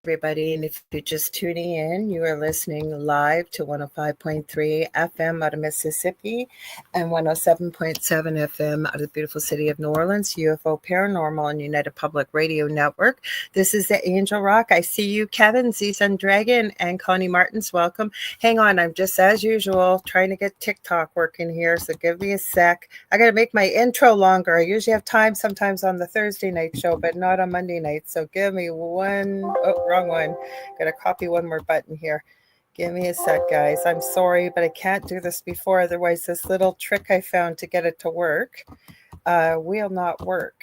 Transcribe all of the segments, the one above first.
everybody. And if you're just tuning in, you are listening live to 105.3 FM out of Mississippi and 107.7 FM out of the beautiful city of New Orleans, UFO Paranormal and United Public Radio Network. This is the Angel Rock. I see you, Kevin, Z-Sun Dragon, and Connie Martins. Welcome. Hang on, I'm just, as usual, trying to get TikTok working here, so give me a sec. I got to make my intro longer. I usually have time sometimes on the Thursday night show, but not on Monday night. So give me one. Oh, wrong one. Got to copy one more button here. Give me a sec, guys. I'm sorry, but I can't do this before. Otherwise, this little trick I found to get it to work will not work.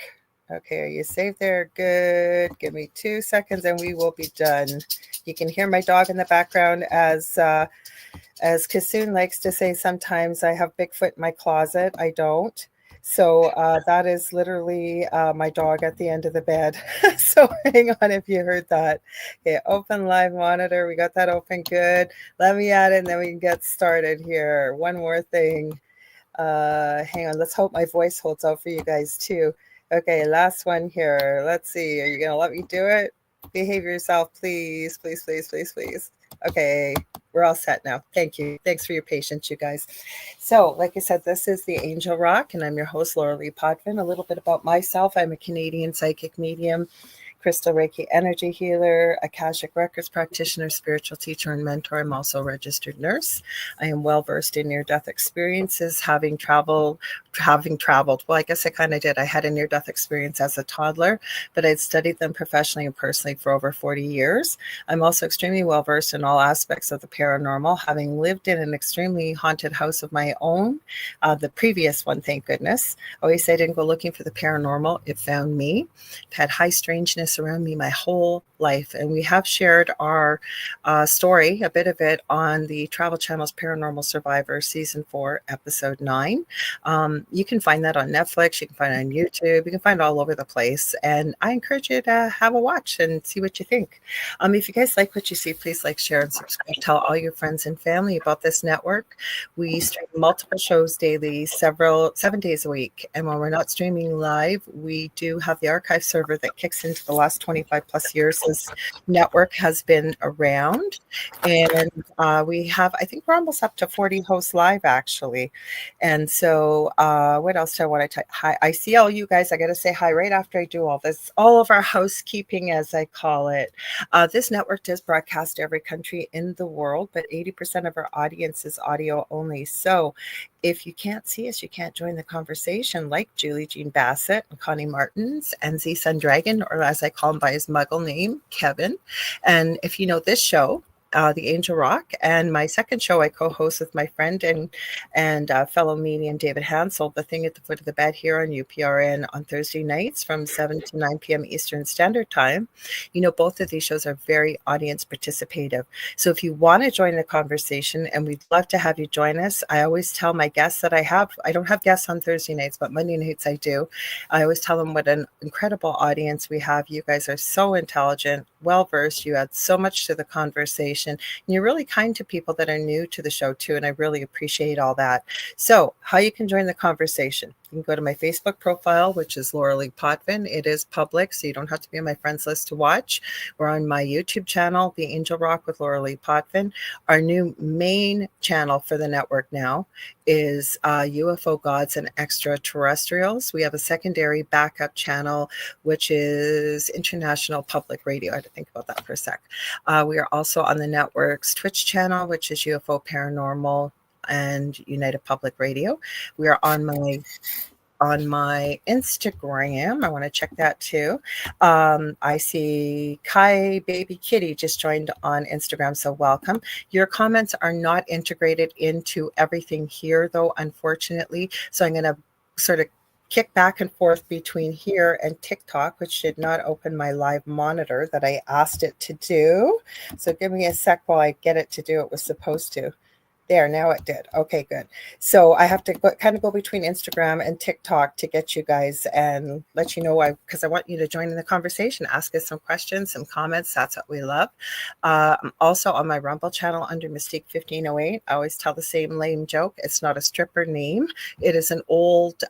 Okay, are you safe there? Good. Give me 2 seconds and we will be done. You can hear my dog in the background as Kasoon likes to say sometimes, I have Bigfoot in my closet. I don't. So that is literally my dog at the end of the bed. So hang on if you heard that. Okay, open live monitor. We got that open. Good. Let me add it and then we can get started here. One more thing. Hang on. Let's hope my voice holds out for you guys too. Okay, last one here. Let's see. Are you going to let me do it? Behave yourself, please, please, please, please, please. Okay, we're all set now. Thank you. Thanks for your patience, you guys. So, like I said, this is the Angel Rock, and I'm your host, Lorilei Potvin. A little bit about myself. I'm a Canadian psychic medium, crystal Reiki energy healer, Akashic Records practitioner, spiritual teacher, and mentor. I'm also a registered nurse. I am well versed in near-death experiences, having traveled. Well, I guess I kind of did. I had a near-death experience as a toddler, but I'd studied them professionally and personally for over 40 years. I'm also extremely well versed in all aspects of the paranormal, having lived in an extremely haunted house of my own. The previous one, thank goodness. I always say I didn't go looking for the paranormal. It found me. I've had high strangeness around me my whole life, and we have shared our story, a bit of it, on the Travel Channel's Paranormal Survivor Season 4, Episode 9. You can find that on Netflix, you can find it on YouTube, you can find it all over the place, and I encourage you to have a watch and see what you think. If you guys like what you see, please like, share, and subscribe. Tell all your friends and family about this network. We stream multiple shows daily, 7 days a week, and when we're not streaming live, we do have the archive server that kicks into the last 25 plus years this network has been around, and we have, I think we're almost up to 40 hosts live actually. And so what else do I want to tell? Hi, I see all you guys. I got to say hi right after I do all this, all of our housekeeping, as I call it. This network does broadcast to every country in the world, but 80% of our audience is audio only. So if you can't see us, you can't join the conversation, like Julie Jean Bassett and Connie Martins and Z-Sun Dragon, or as I call him by his muggle name, Kevin. And if you know this show, the Angel Rock, and my second show I co-host with my friend and fellow medium David Hansel, The Thing at the Foot of the Bed, here on UPRN on Thursday nights from 7 to 9 p.m. Eastern Standard Time. You know, both of these shows are very audience participative. So if you want to join the conversation, and we'd love to have you join us, I always tell my guests that I don't have guests on Thursday nights, but Monday nights I do. I always tell them what an incredible audience we have. You guys are so intelligent, well-versed. You add so much to the conversation. And you're really kind to people that are new to the show too, and I really appreciate all that. So how you can join the conversation: you can go to my Facebook profile, which is Lorilei Potvin. It is public, so you don't have to be on my friends list to watch. We're on my YouTube channel, The Angel Rock with Lorilei Potvin. Our new main channel for the network now is UFO Gods and Extraterrestrials. We have a secondary backup channel, which is International Public Radio. I had to think about that for a sec. We are also on the network's Twitch channel, which is UFO Paranormal and United Public Radio. We are on my Instagram. I want to check that too. I see Kai Baby Kitty just joined on Instagram, so welcome. Your comments are not integrated into everything here, though, unfortunately. So I'm going to sort of kick back and forth between here and TikTok, which did not open my live monitor that I asked it to do. So give me a sec while I get it to do what it was supposed to. There, now it did. Okay, good. So I have to kind of go between Instagram and TikTok to get you guys and let you know because I want you to join in the conversation, ask us some questions, some comments. That's what we love. I'm also on my Rumble channel under Mystique 1508. I always tell the same lame joke. It's not a stripper name. It is an old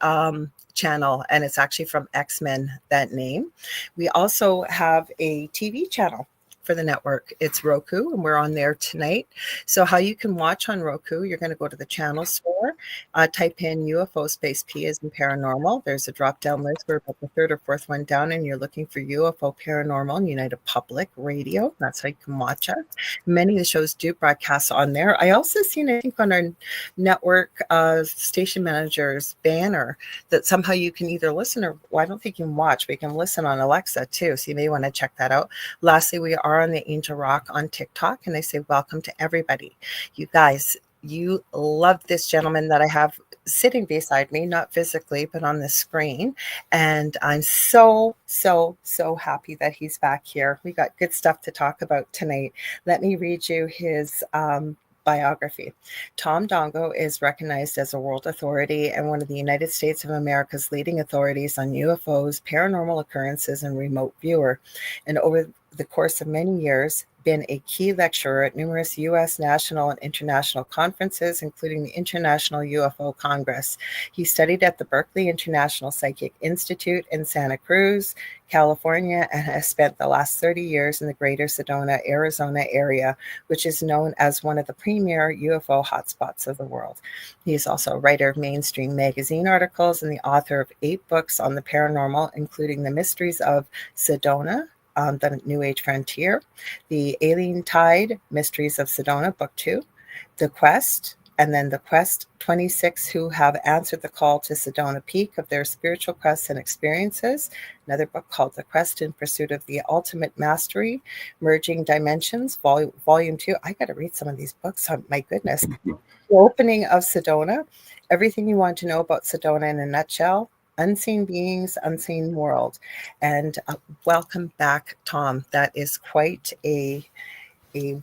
channel, and it's actually from X-Men, that name. We also have a TV channel. for the network. It's Roku, and we're on there tonight. So how you can watch on Roku, you're going to go to the channel store, type in UFO space P as in paranormal. There's a drop-down list. We're about the third or fourth one down, and you're looking for UFO Paranormal United Public Radio. That's how you can watch us. Many of the shows do broadcast on there. I also seen, I think, on our network station manager's banner that somehow you can either listen or, well, I don't think you can watch, but you can listen on Alexa too. So you may want to check that out. Lastly, we are on the Angel Rock on TikTok, and I say welcome to everybody. You guys, you love this gentleman that I have sitting beside me, not physically, but on the screen. And I'm so happy that he's back here. We got good stuff to talk about tonight. Let me read you his biography. Tom Dongo is recognized as a world authority and one of the United States of America's leading authorities on UFOs, paranormal occurrences, and remote viewer. And over the course of many years, been a key lecturer at numerous U.S. national and international conferences, including the International UFO Congress. He studied at the Berkeley International Pyschic Institute in Santa Cruz, California, and has spent the last 30 years in the greater Sedona, Arizona area, which is known as one of the premier UFO hotspots of the world. He is also a writer of mainstream magazine articles and the author of 8 books on the paranormal, including The Mysteries of Sedona, The New Age Frontier, The Alien Tide, Mysteries of Sedona, Book 2, The Quest, and then The Quest 26 Who Have Answered the Call to Sedona Peak of Their Spiritual Quests and Experiences, another book called The Quest in Pursuit of the Ultimate Mastery, Merging Dimensions, Volume 2. I got to read some of these books, oh, my goodness. The Opening of Sedona, Everything You Want to Know About Sedona in a Nutshell, Unseen Beings, Unseen World. And welcome back, Tom. That is quite a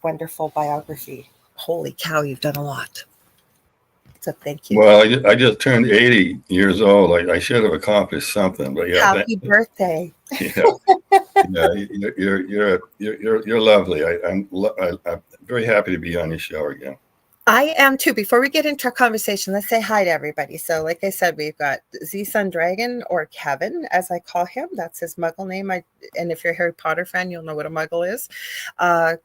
wonderful biography. Holy cow, you've done a lot. So thank you. Well, I just turned 80 years old. I should have accomplished something, but yeah. Happy birthday. Yeah, you're lovely. I'm very happy to be on your show again. I am too. Before we get into our conversation, let's say hi to everybody. So like I said, we've got Z-Sun Dragon, or Kevin, as I call him. That's his muggle name. And if you're a Harry Potter fan, you'll know what a muggle is.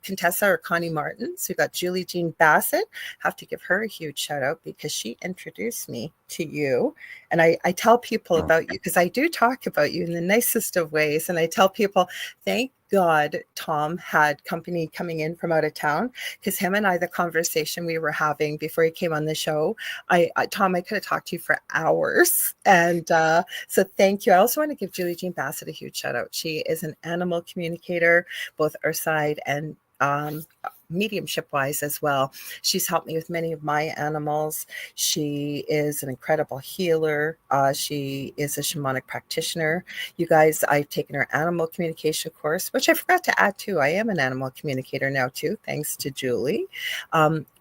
Contessa, or Connie Martins. We've got Julie Jean Bassett. Have to give her a huge shout out because she introduced me to you. And I tell people about you because I do talk about you in the nicest of ways. And I tell people, thank God Tom had company coming in from out of town, because him and I, the conversation we were having before he came on the show, Tom, I could have talked to you for hours. And so thank you. I also want to give Julie Jean Bassett a huge shout out. She is an animal communicator, both Earthside and mediumship wise as well. She's helped me with many of my animals. She is an incredible healer. She is a shamanic practitioner. You guys, I've taken her animal communication course, which I forgot to add too. I am an animal communicator now too, thanks to Julie.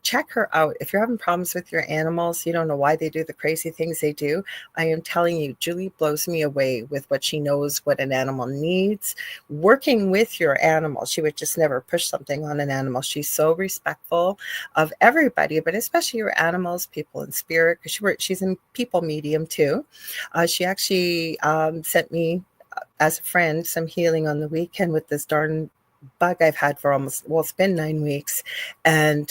Check her out. If you're having problems with your animals, you don't know why they do the crazy things they do, I am telling you, Julie blows me away with what she knows what an animal needs. Working with your animal, she would just never push something on an animal. She's so respectful of everybody, but especially your animals, people in spirit, because she's in people medium too. She actually sent me, as a friend, some healing on the weekend with this darn bug I've had for it's been 9 weeks. And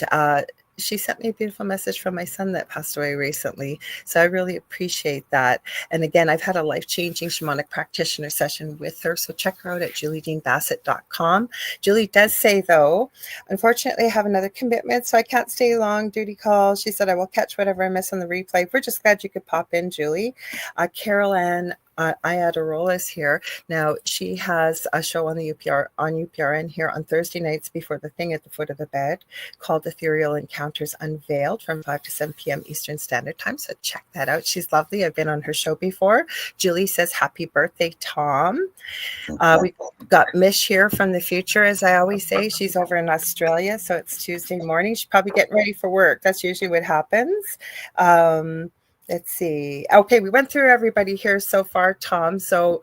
she sent me a beautiful message from my son that passed away recently. So I really appreciate that. And again, I've had a life-changing shamanic practitioner session with her. So check her out at juliejeanbassett.com. Julie does say, though, unfortunately, I have another commitment, so I can't stay long. Duty call. She said, I will catch whatever I miss on the replay. We're just glad you could pop in, Julie. Carol Ann Iadarola is here. Now, she has a show on the UPRN here on Thursday nights before the thing at the foot of the bed called Ethereal Encounters Unveiled from 5 to 7 p.m. Eastern Standard Time. So check that out. She's lovely. I've been on her show before. Julie says, happy birthday, Tom. We got Mish here from the future, as I always say. She's over in Australia, so it's Tuesday morning. She's probably getting ready for work. That's usually what happens. Let's see. Okay, we went through everybody here so far, Tom. So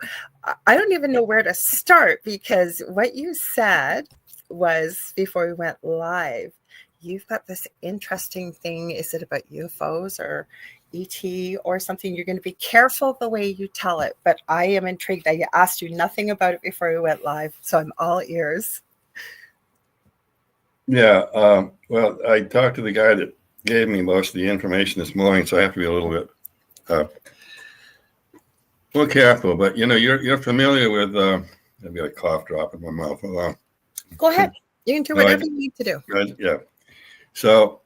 I don't even know where to start, because what you said was, before we went live, you've got this interesting thing. Is it about UFOs or ET or something? You're going to be careful the way you tell it, but I am intrigued. I asked you nothing about it before we went live, so I'm all ears. Yeah. Well, I talked to the guy that gave me most of the information this morning, so I have to be a little bit more careful. But you're familiar with maybe a cough drop in my mouth. Hold on. Go ahead. You can do whatever you need to do. Yeah. So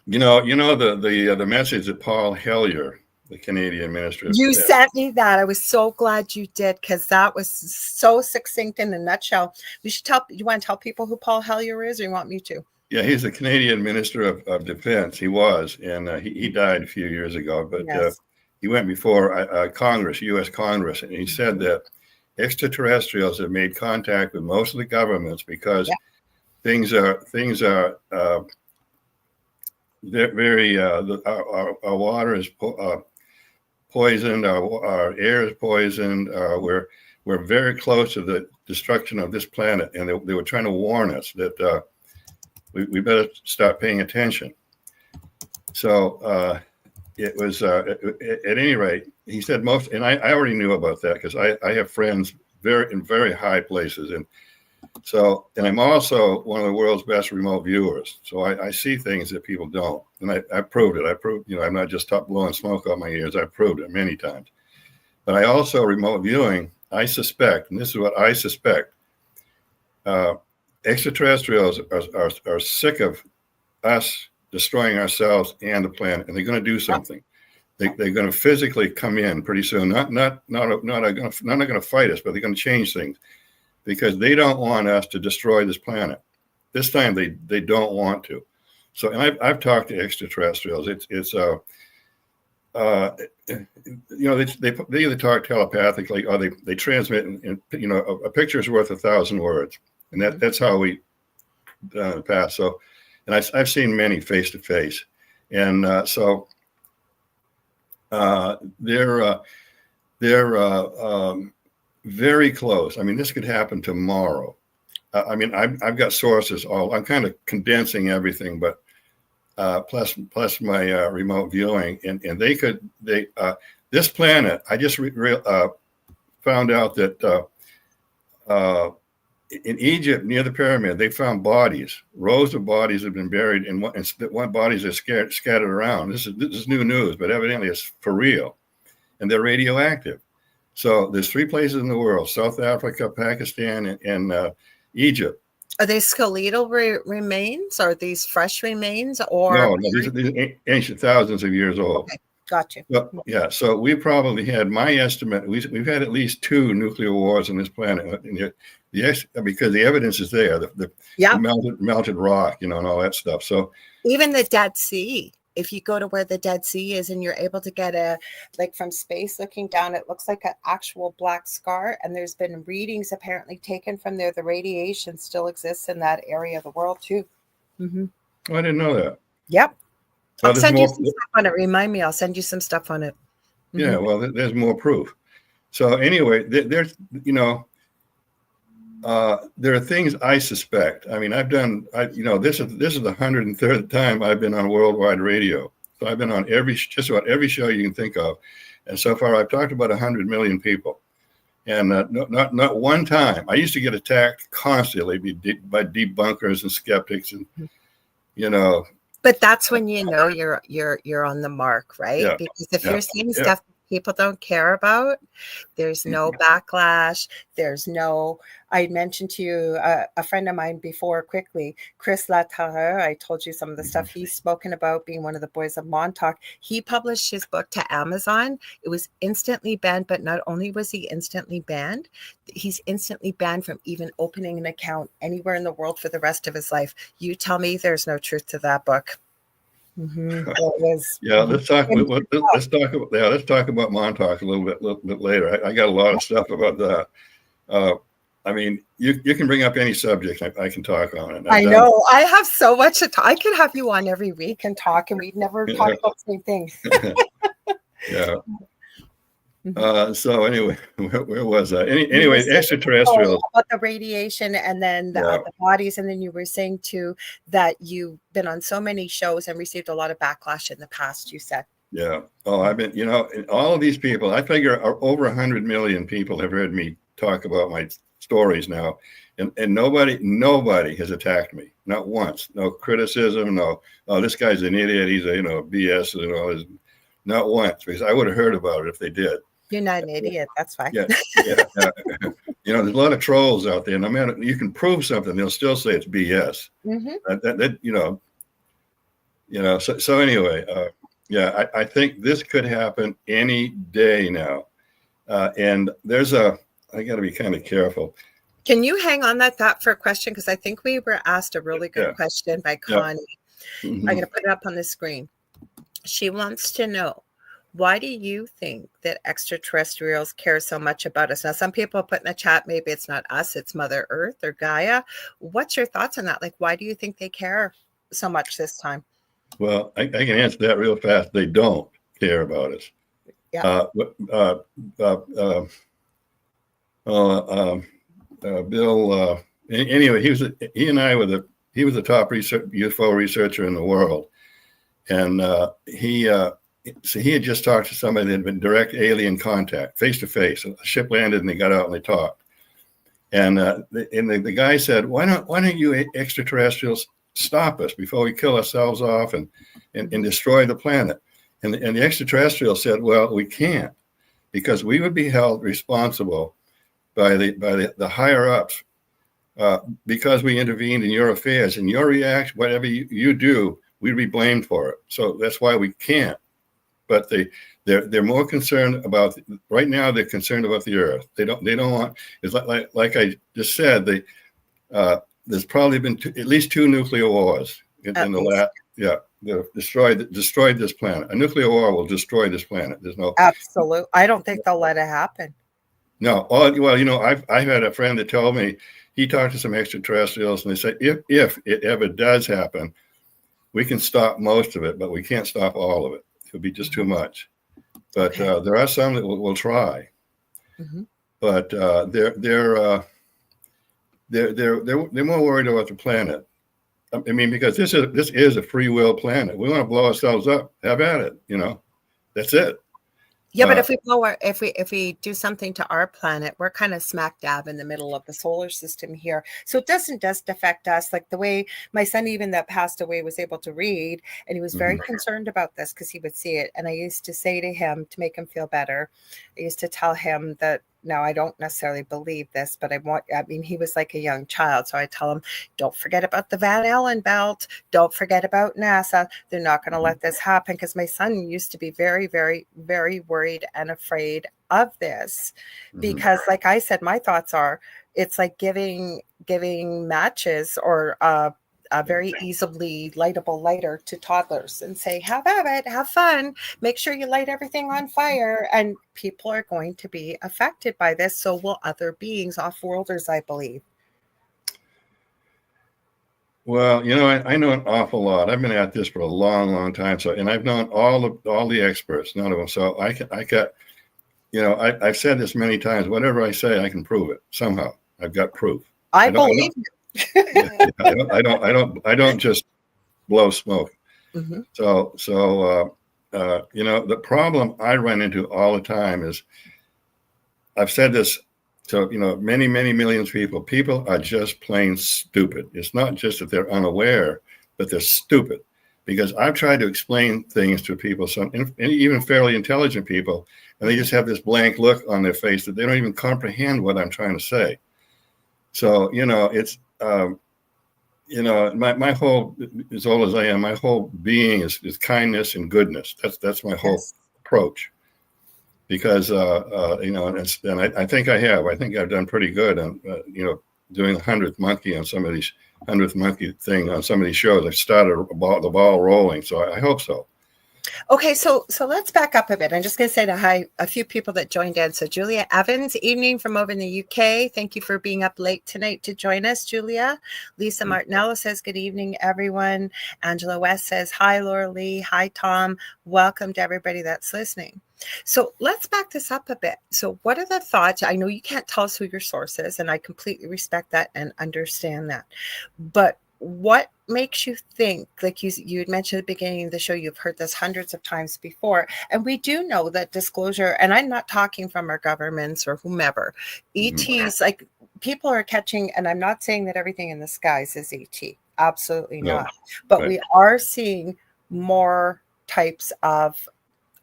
the message that Paul Hellyer, the Canadian minister. You sent me that. I was so glad you did, because that was so succinct in a nutshell. You want to tell people who Paul Hellyer is, or you want me to? Yeah, he's the Canadian Minister of Defense. He was, and he died a few years ago. But yes. He went before Congress, U.S. Congress, and he said that extraterrestrials have made contact with most of the governments because things are very. Our water is poisoned. Our air is poisoned. We're very close to the destruction of this planet, and they were trying to warn us that we better start paying attention. So it was at any rate, he said most, and I already knew about that because I have friends in very high places, and I'm also one of the world's best remote viewers. So I see things that people don't, and I proved it. I proved, I'm not just blowing smoke out my ears. I proved it many times. But I also remote viewing. I suspect, and this is what I suspect, extraterrestrials are sick of us destroying ourselves and the planet, and they're going to do something. They're going to physically come in pretty soon. Not going to fight us, but they're going to change things, because they don't want us to destroy this planet. This time they don't want to. So, and I've talked to extraterrestrials. They either talk telepathically or they transmit, and a picture is worth 1,000 words, and that's how we done in the past. So, and I've seen many face to face, and they're very close. I mean, this could happen tomorrow. I've got sources. I'm kind of condensing everything, but plus my remote viewing, and this planet. I just found out that in Egypt, near the pyramid, they found bodies. Rows of bodies have been buried, and one bodies are scattered around. This is new news, but evidently it's for real, and they're radioactive. So there's 3 places in the world: South Africa, Pakistan, and Egypt. Are they skeletal remains? Are these fresh remains? Or no, these are ancient, thousands of years old. Okay, got you. Well, yeah, so we probably had, my estimate, we've had at least 2 nuclear wars on this planet. Because the evidence is there, the melted rock, and all that stuff. So even the Dead Sea, if you go to where the Dead Sea is and you're able to get from space looking down, it looks like an actual black scar. And there's been readings apparently taken from there. The radiation still exists in that area of the world too. Mm-hmm. Oh, I didn't know that. Yep. I'll send you some stuff on it. Remind me, I'll send you some stuff on it. Mm-hmm. Yeah, well, there's more proof. So anyway, there's, there are things I suspect. I mean, this is the 103rd time I've been on worldwide radio. So I've been on just about every show you can think of, and so far I've talked about 100 million people, and not one time. I used to get attacked constantly by debunkers and skeptics, and But that's when you're on the mark, right? Yeah. Because if you're seeing stuff people don't care about, there's no backlash. I mentioned to you a friend of mine before, quickly, Chris Laterre. I told you some of the stuff he's spoken about, being one of the boys of Montauk. He published his book to Amazon. It was instantly banned, but not only was he instantly banned, he's instantly banned from even opening an account anywhere in the world for the rest of his life. You tell me there's no truth to that book. Mm-hmm. Let's talk about Montauk a little bit later. I got a lot of stuff about that. I mean, you can bring up any subject. I can talk on it. I know. I have so much to talk. I could have you on every week and talk, and we'd never talk about the same thing. Yeah. So anyway, where was I? Anyway, extraterrestrials. About the radiation, and then the bodies, and then you were saying too that you've been on so many shows and received a lot of backlash in the past. You said. Yeah. Oh, I've been. All of these people. I figure over 100 million people have heard me talk about my stories now, and nobody has attacked me, not once. No criticism, no, oh, this guy's an idiot, he's a BS, not once, because I would have heard about it if they did. You're not an idiot. That's fine. Yeah. There's a lot of trolls out there, and I mean, you can prove something, they'll still say it's BS. So anyway, I think this could happen any day now. And I got to be kind of careful. Can you hang on that thought for a question? Because I think we were asked a really good question by Connie. I'm going to put it up on the screen. She wants to know, why do you think that extraterrestrials care so much about us? Now, some people put in the chat, maybe it's not us, it's Mother Earth or Gaia. What's your thoughts on that? Like, why do you think they care so much this time? Well, I can answer that real fast. They don't care about us. Yeah. Bill. Anyway, he was the top UFO researcher in the world, and he had just talked to somebody that had been direct alien contact, face to face. A ship landed, and they got out and they talked. And the guy said, "Why don't you extraterrestrials stop us before we kill ourselves off and destroy the planet?" And the extraterrestrials said, "Well, we can't, because we would be held responsible by the higher ups because we intervened in your affairs, and your reaction, whatever you do, we'd be blamed for it. So that's why we can't." But they're more concerned about, right now they're concerned about the Earth. They don't want, it's like I just said, there's probably been at least 2 nuclear wars in the last. They've destroyed this planet. A nuclear war will destroy this planet. There's no absolute. I don't think they'll let it happen. No. I've had a friend that told me he talked to some extraterrestrials, and they said if it ever does happen, we can stop most of it, but we can't stop all of it. It'll be just too much. But there are some that will try. Mm-hmm. But they're more worried about the planet. I mean, because this is a free will planet. We want to blow ourselves up. Have at it. That's it. Yeah, but if we do something to our planet, we're kind of smack dab in the middle of the solar system here. So it doesn't just affect us. Like the way my son, even that passed away, was able to read, and he was very concerned about this because he would see it. And I used to say to him, to make him feel better, I used to tell him that, now, I don't necessarily believe this, but he was like a young child. So I tell him, don't forget about the Van Allen belt. Don't forget about NASA. They're not going to let this happen, because my son used to be very, very, very worried and afraid of this. Because like I said, my thoughts are, it's like giving matches or a very easily lightable lighter to toddlers and say, have at it, have fun, make sure you light everything on fire. And people are going to be affected by this. So will other beings, off-worlders, I believe. Well, I know an awful lot. I've been at this for a long, long time. So, and I've known all the experts, none of them. So I've said this many times, whatever I say, I can prove it somehow. I've got proof. I believe you. I don't just blow smoke. Mm-hmm. So the problem I run into all the time is, I've said this to many millions of people. People are just plain stupid. It's not just that they're unaware, but they're stupid. Because I've tried to explain things to people, and even fairly intelligent people, and they just have this blank look on their face that they don't even comprehend what I'm trying to say. So it's. My whole, as old as I am, my whole being is kindness and goodness. That's my whole approach. Because and I think I've done pretty good on doing the 100th monkey on some of these 100th monkey thing on some of these shows. I've started the ball rolling, so I hope so. Okay, so let's back up a bit. I'm just going to say hi a few people that joined in. So Julia Evans, evening from over in the UK. Thank you for being up late tonight to join us, Julia. Lisa Martinello says, good evening, everyone. Angela West says, hi, Lorilei. Hi, Tom. Welcome to everybody that's listening. So let's back this up a bit. So what are the thoughts? I know you can't tell us who your source is, and I completely respect that and understand that. But what makes you think, like you had mentioned at the beginning of the show, you've heard this hundreds of times before, and we do know that disclosure, and I'm not talking from our governments or whomever, ETs, like people are catching, and I'm not saying that everything in the skies is ET. Absolutely No. not. But Right. we are seeing more types of,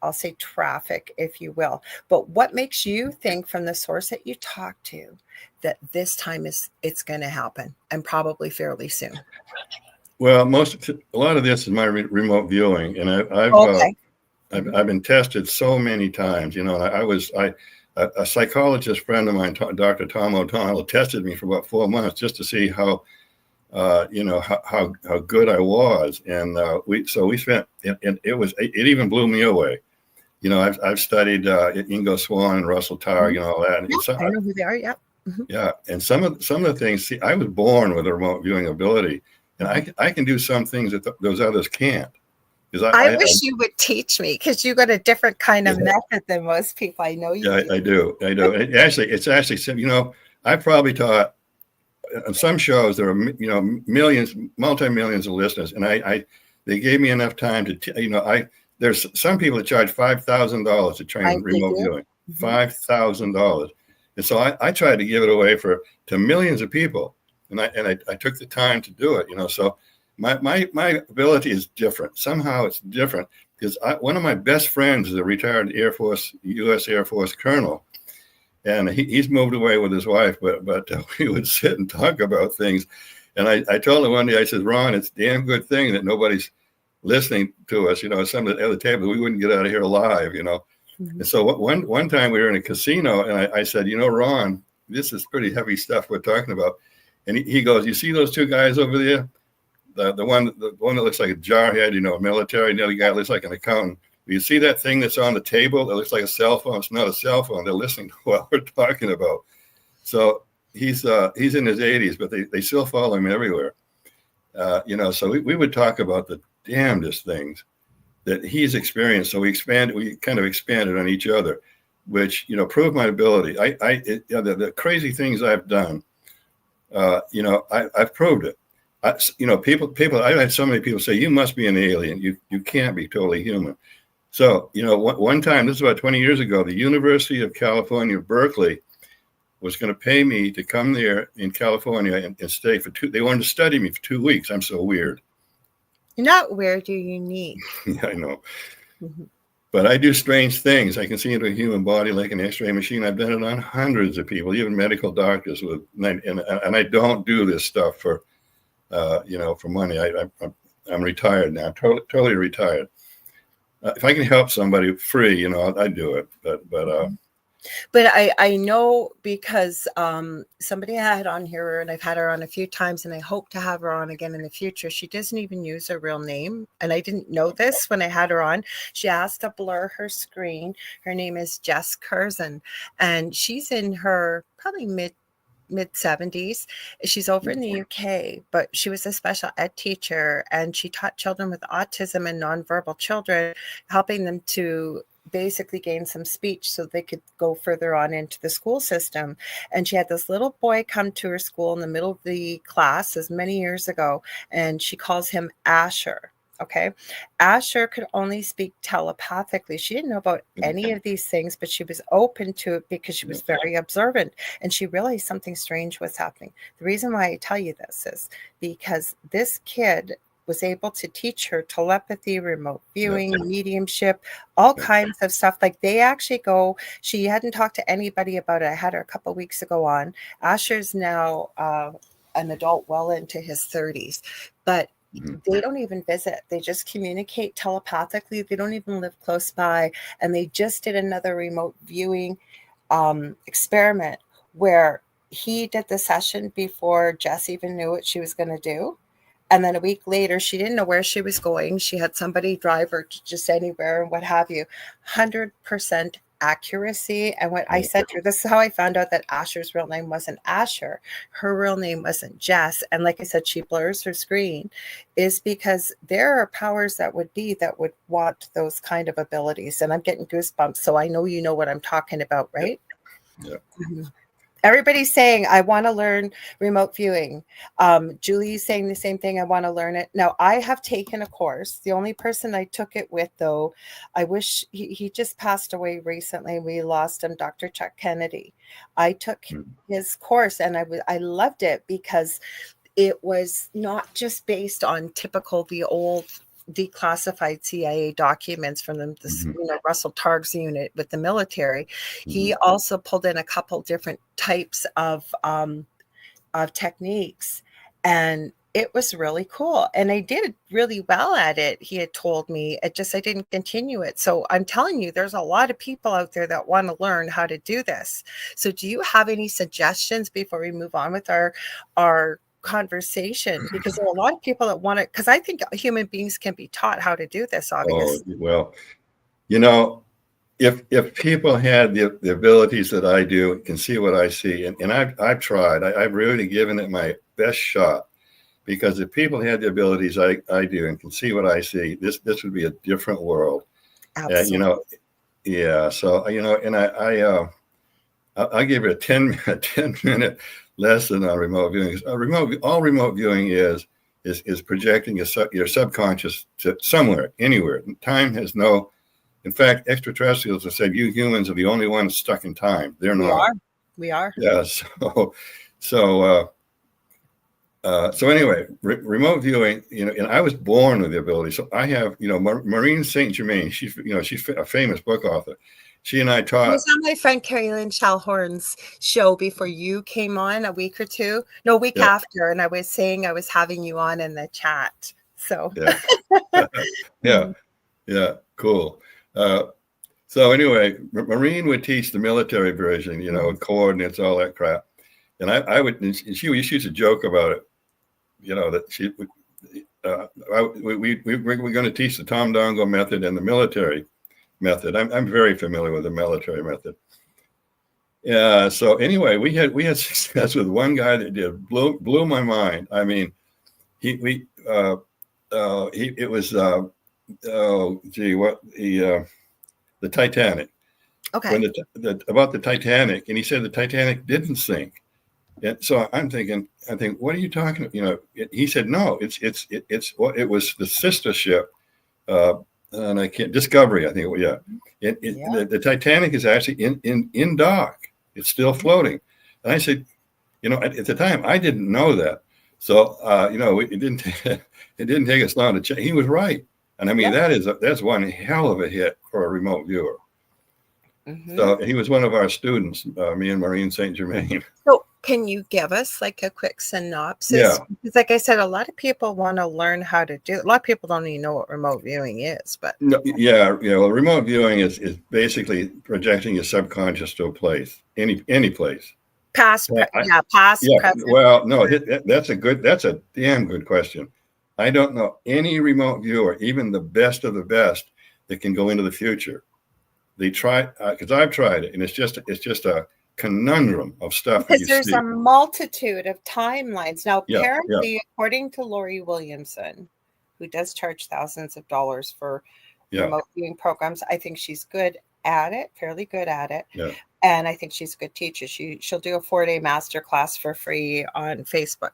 I'll say, traffic, if you will. But what makes you think, from the source that you talk to, that this time it's going to happen, and probably fairly soon? Well, a lot of this is my remote viewing, and Okay. I've been tested so many times. You know, a psychologist friend of mine, Dr. Tom Dongo, tested me for about 4 months just to see how good I was, and we spent, and it even blew me away. You know, I've studied Ingo Swann and Russell Targ and all that, and Yeah, I know who they are. Yeah. yeah, and some of the things. See, I was born with a remote viewing ability, and I can do some things that those others can't. Because I wish you would teach me, because you got a different kind of method than most people. I know you do. I do. It's actually, you know, I probably taught on some shows there are, you know, millions, multi-millions of listeners, and they gave me enough time to, there's some people that charge $5,000 to train remote viewing, $5,000, and so I tried to give it away to millions of people, and I took the time to do it, you know. So my ability is different. Somehow it's different because one of my best friends is a retired U.S. Air Force colonel. And he's moved away with his wife, but we would sit and talk about things. And I told him one day, I said, Ron, it's a damn good thing that nobody's listening to us. You know, some of the other table, we wouldn't get out of here alive, you know. And so one time we were in a casino, and I said, you know, Ron, this is pretty heavy stuff we're talking about. And he goes, you see those two guys over there? The one that looks like a jarhead, you know, military, and the other guy looks like an accountant. You see that thing that's on the table that looks like a cell phone? It's not a cell phone. They're listening to what we're talking about. So he's in his 80s, but they still follow him everywhere. You know, so we would talk about the damnedest things that he's experienced. So we kind of expanded on each other, which, you know, proved my ability. The crazy things I've done, you know, I've proved it. You know, people. I've had so many people say, you must be an alien. You can't be totally human. So, you know, one time, this is about 20 years ago, the University of California, Berkeley, was going to pay me to come there in California and stay they wanted to study me for 2 weeks. I'm so weird. You're not weird, you're unique. Yeah, I know. But I do strange things. I can see into a human body like an x-ray machine. I've done it on hundreds of people, even medical doctors. And I don't do this stuff for, you know, for money. I'm retired now, totally retired. If I can help somebody free, you know, I do it. But I know, because somebody I had on here, and I've had her on a few times, and I hope to have her on again in the future. She doesn't even use her real name, and I didn't know this when I had her on. She asked to blur her screen. Her name is Jess Curzon, and she's in her probably mid 70s. She's over in the UK, but she was a special ed teacher, and she taught children with autism and nonverbal children, helping them to basically gain some speech so they could go further on into the school system. And she had this little boy come to her school in the middle of the class, as many years ago, and she calls him Asher. Okay. Asher could only speak telepathically. She didn't know about any of these things, but she was open to it because she was very observant, and she realized something strange was happening. The reason why I tell you this is because this kid was able to teach her telepathy, remote viewing, mediumship, all kinds of stuff. Like, they actually she hadn't talked to anybody about it. I had her a couple of weeks ago on. Asher's now an adult, well into his 30s, but they don't even visit. They just communicate telepathically. They don't even live close by. And they just did another remote viewing experiment where he did the session before Jess even knew what she was going to do. And then a week later, she didn't know where she was going. She had somebody drive her to just anywhere and what have you. 100% accuracy. And what I said to her, this is how I found out that Asher's real name wasn't Asher. Her real name wasn't Jess. And like I said, she blurs her screen, is because there are powers that would want those kind of abilities. And I'm getting goosebumps. So I know you know what I'm talking about, right? Yeah. Everybody's saying, I want to learn remote viewing. Julie's saying the same thing. I want to learn it. Now, I have taken a course. The only person I took it with, though, I wish he just passed away recently. We lost him, Dr. Chuck Kennedy. I took his course and I loved it because it was not just based on the old declassified CIA documents from Russell Targ's unit with the military. He also pulled in a couple different types of techniques, and it was really cool. And I did really well at it. He had told me I didn't continue it. So I'm telling you, there's a lot of people out there that want to learn how to do this. So do you have any suggestions before we move on with our conversation, because there are a lot of people that want it, because I think human beings can be taught how to do this, obviously. Well, if people had the abilities that I do, can see what I see, and I've tried, I've really given it my best shot, because if people had the abilities I do and can see what I see, this would be a different world. Absolutely. So and I'll give you a 10-minute lesson on remote viewing. All remote viewing is projecting your subconscious to somewhere, anywhere. Time has no. In fact, extraterrestrials have said you humans are the only ones stuck in time. They're not. We are. Yeah. So anyway, remote viewing. And I was born with the ability. So I have. Maureen St. Germain. She's a famous book author. She and I taught. I was on my friend Carrie Lynn Chalhorn's show before you came on, a week after, and I was saying I was having you on in the chat. So yeah, cool. So anyway, Maureen would teach the military version, coordinates, all that crap, and I would. And she used to joke about it, that she would. We're going to teach the Tom Dongo method and the military method. I'm very familiar with the military method. Yeah. So anyway, we had success with one guy that blew my mind. I mean, the Titanic. Okay. About the Titanic, and he said the Titanic didn't sink. And so I'm thinking, what are you talking about? He said, no, it was the sister ship. And I can't Discovery, I think. The Titanic is actually in dock. It's still floating. And I said, at the time I didn't know that. So it didn't take us long to check. He was right. And I mean, that's one hell of a hit for a remote viewer. So he was one of our students, me and Maureen St. Germain. So can you give us like a quick synopsis? Yeah. Because like I said, a lot of people want to learn how to do it. A lot of people don't even know what remote viewing is, but Well, remote viewing is basically projecting your subconscious to a place, any place. Past, present. Well, no, that's a damn good question. I don't know any remote viewer, even the best of the best, that can go into the future. They try, because I've tried it, and it's just a conundrum of stuff. Because there's a multitude of timelines. Now, apparently, according to Lori Williamson, who does charge thousands of dollars for remote viewing programs, I think she's good at it, fairly good at it. Yeah. And I think she's a good teacher. She'll do a 4-day master class for free on Facebook.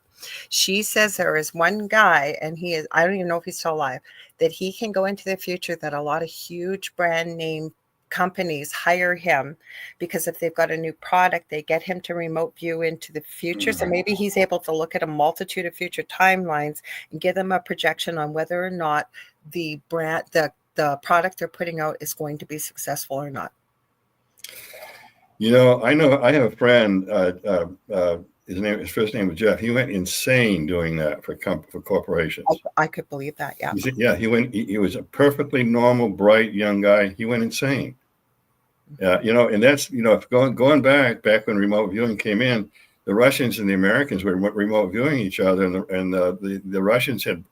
She says there is one guy, and I don't even know if he's still alive, that he can go into the future, that a lot of huge brand name companies hire him, because if they've got a new product, they get him to remote view into the future. So maybe he's able to look at a multitude of future timelines and give them a projection on whether or not the product they're putting out is going to be successful or not. I have a friend, his first name was Jeff. He went insane doing that for corporations. I could believe that. Yeah. He was a perfectly normal, bright young guy. He went insane. And that's, going back when remote viewing came in, the Russians and the Americans were remote viewing each other, and the Russians had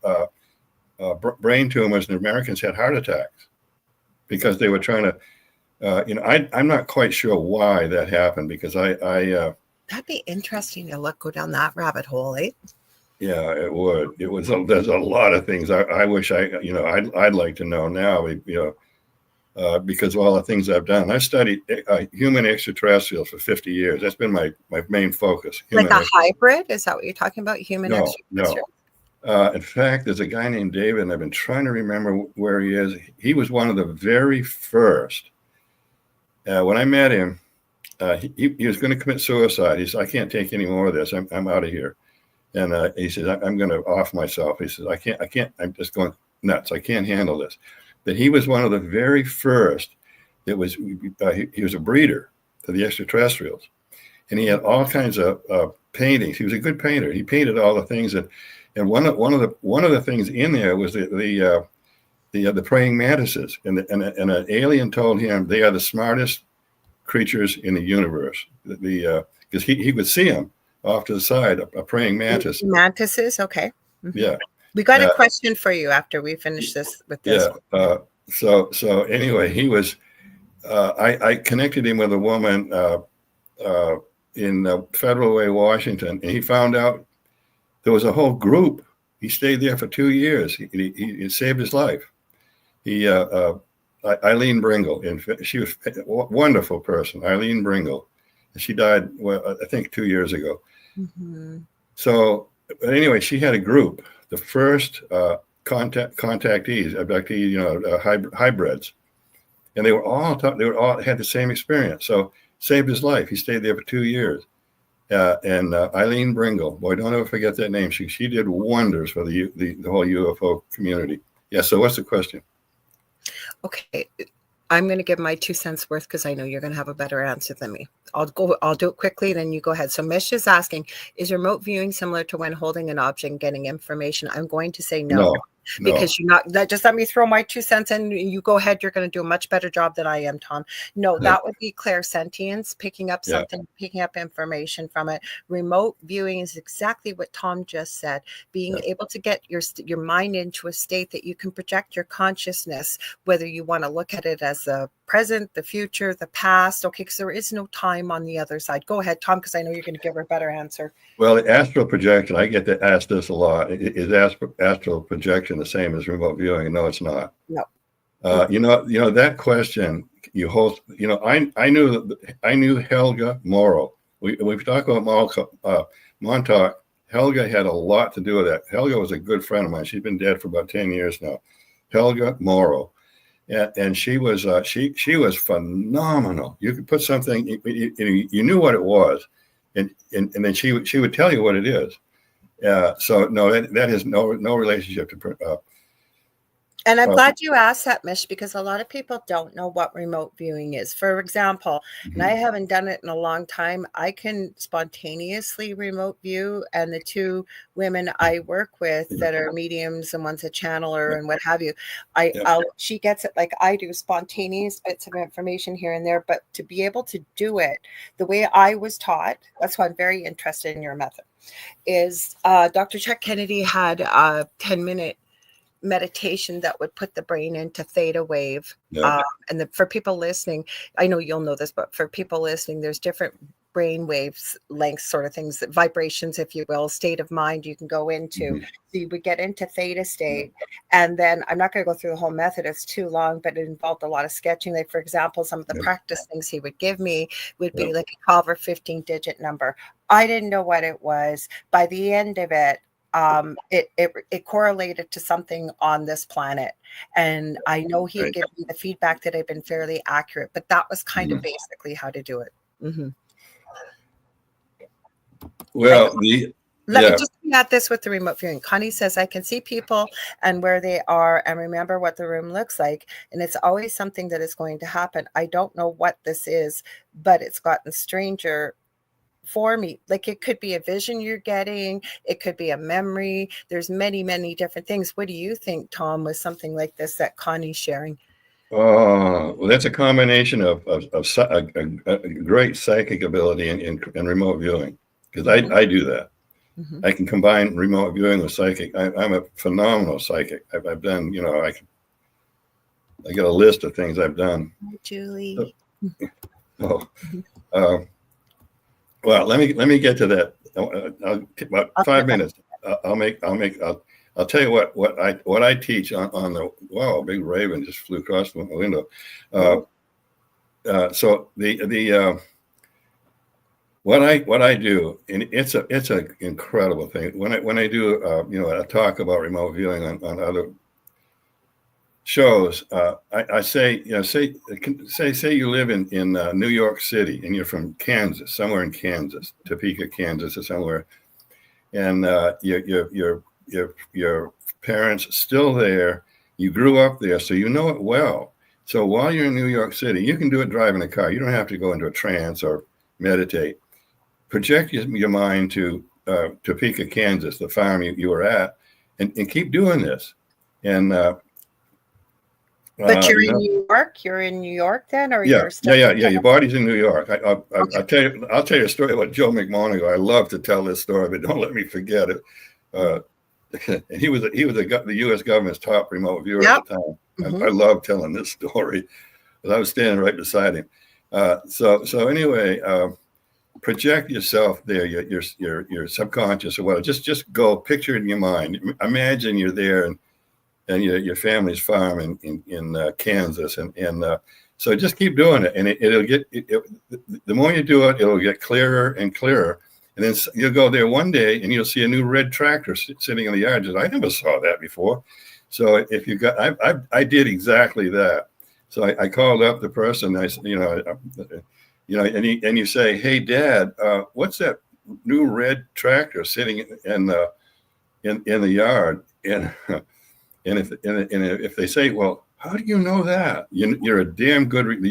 brain tumors, and the Americans had heart attacks because they were trying to. I'm not quite sure why that happened, because that'd be interesting to go down that rabbit hole, eh? Yeah, it would. There's a lot of things I wish I'd like to know now. because of all the things I've done. I've studied human extraterrestrials for 50 years. That's been my main focus. Like a hybrid? Is that what you're talking about? Human extraterrestrials? No. In fact, there's a guy named David, and I've been trying to remember where he is. He was one of the very first. When I met him, he was going to commit suicide. He said, "I can't take any more of this. I'm out of here." And he says, "I'm going to off myself." He says, "I can't. I'm just going nuts. I can't handle this." But he was one of the very first that was. He was a breeder for the extraterrestrials, and he had all kinds of paintings. He was a good painter. He painted all the things that. And one of the things in there was the praying mantises, and an alien told him they are the smartest creatures in the universe. Because he would see them off to the side, a praying mantis. Mantises, okay. Mm-hmm. Yeah. We got a question for you after we finish this with this. Yeah. So anyway, he was. I connected him with a woman in Federal Way, Washington, and he found out. There was a whole group. He stayed there for 2 years. He saved his life. Eileen Bringle, and she was a wonderful person. Eileen Bringle, she died, I think 2 years ago. Mm-hmm. So anyway, she had a group. The first contactees, abductees, hybrids, and they were all had the same experience. So saved his life. He stayed there for 2 years. And Eileen Bringle, boy, don't ever forget that name. She did wonders for the whole UFO community. Yeah. So what's the question? Okay, I'm going to give my 2 cents worth because I know you're going to have a better answer than me. I'll do it quickly, then you go ahead. So Mish is asking, is remote viewing similar to when holding an object and getting information? I'm going to say no. Because you're not. Just let me throw my 2 cents in. You go ahead. You're going to do a much better job than I am, Tom. No, that would be clairsentience, picking up something, picking up information from it. Remote viewing is exactly what Tom just said. Being able to get your mind into a state that you can project your consciousness, whether you want to look at it as the present, the future, the past. Okay, because there is no time on the other side. Go ahead, Tom, because I know you're going to give her a better answer. Well, the astral projection, I get to ask this a lot. Is astral projection the same as remote viewing? No, it's not. No. That question you hold. I knew Helga Morrow. We talk about Montauk. Helga had a lot to do with that. Helga was a good friend of mine. She's been dead for about 10 years now. Helga Morrow. And she was phenomenal. You could put something, you knew what it was, and then she would tell you what it is. So no, that has no relationship to. And I'm glad you asked that, Mish, because a lot of people don't know what remote viewing is. For example, and I haven't done it in a long time, I can spontaneously remote view. And the 2 women I work with that are mediums and one's a channeler and what have you, she gets it like I do, spontaneous bits of information here and there. But to be able to do it the way I was taught, that's why I'm very interested in your method, is Dr. Chuck Kennedy had a 10-minute meditation that would put the brain into theta wave. And for people listening, I know you'll know this, but for people listening, there's different brain waves, lengths, sort of things, vibrations, if you will, state of mind you can go into. So you would get into theta state. And then I'm not going to go through the whole method. It's too long, but it involved a lot of sketching. Like, for example, some of the practice things he would give me would be like a 12 or 15-digit number. I didn't know what it was. By the end of it, it correlated to something on this planet, and I know he'd give me the feedback that had been fairly accurate, but that was kind of basically how to do it. Well, let me just add this with the remote viewing. Connie says, I can see people and where they are and remember what the room looks like, and it's always something that is going to happen. I don't know what this is, but it's gotten stranger for me. Like, it could be a vision you're getting, it could be a memory. There's many, many different things. What do you think, Tom, with something like this that Connie's sharing? Well, that's a combination of a great psychic ability and remote viewing, because I do that. I can combine remote viewing with psychic. I'm a phenomenal psychic. I've done, I got a list of things I've done. Hi, Julie. Well, let me get to that. About 5 minutes. I'll tell you what I teach on the, wow, a big raven just flew across my window. So what I do, and it's an incredible thing. When I do a talk about remote viewing on other shows, I say, say you live in New York City and you're from Kansas, somewhere in Kansas, Topeka, Kansas, or somewhere, and your parents still there. You grew up there, so you know it well. So while you're in New York City, you can do it driving a car. You don't have to go into a trance or meditate. Project your mind to Topeka, Kansas, the farm you were at, and keep doing this. And but you're in New York. You're in New York then, or yeah, you're still Your body's in New York. I'll tell you a story about Joe McMonagle. I love to tell this story, but don't let me forget it. And he was the U.S. government's top remote viewer at the time. I love telling this story, because I was standing right beside him. So anyway, project yourself there, your subconscious or whatever. Just go picture it in your mind. Imagine you're there and your family's farm in Kansas, and so just keep doing it, and it'll get the more you do it, it'll get clearer and clearer. And then you'll go there one day and you'll see a new red tractor sitting in the yard. Just, I never saw that before. So if you got, I did exactly that. So I called up the person. I said, and you say, "Hey, Dad, what's that new red tractor sitting in the yard?" And if they say, "Well, how do you know that?" You're a damn good.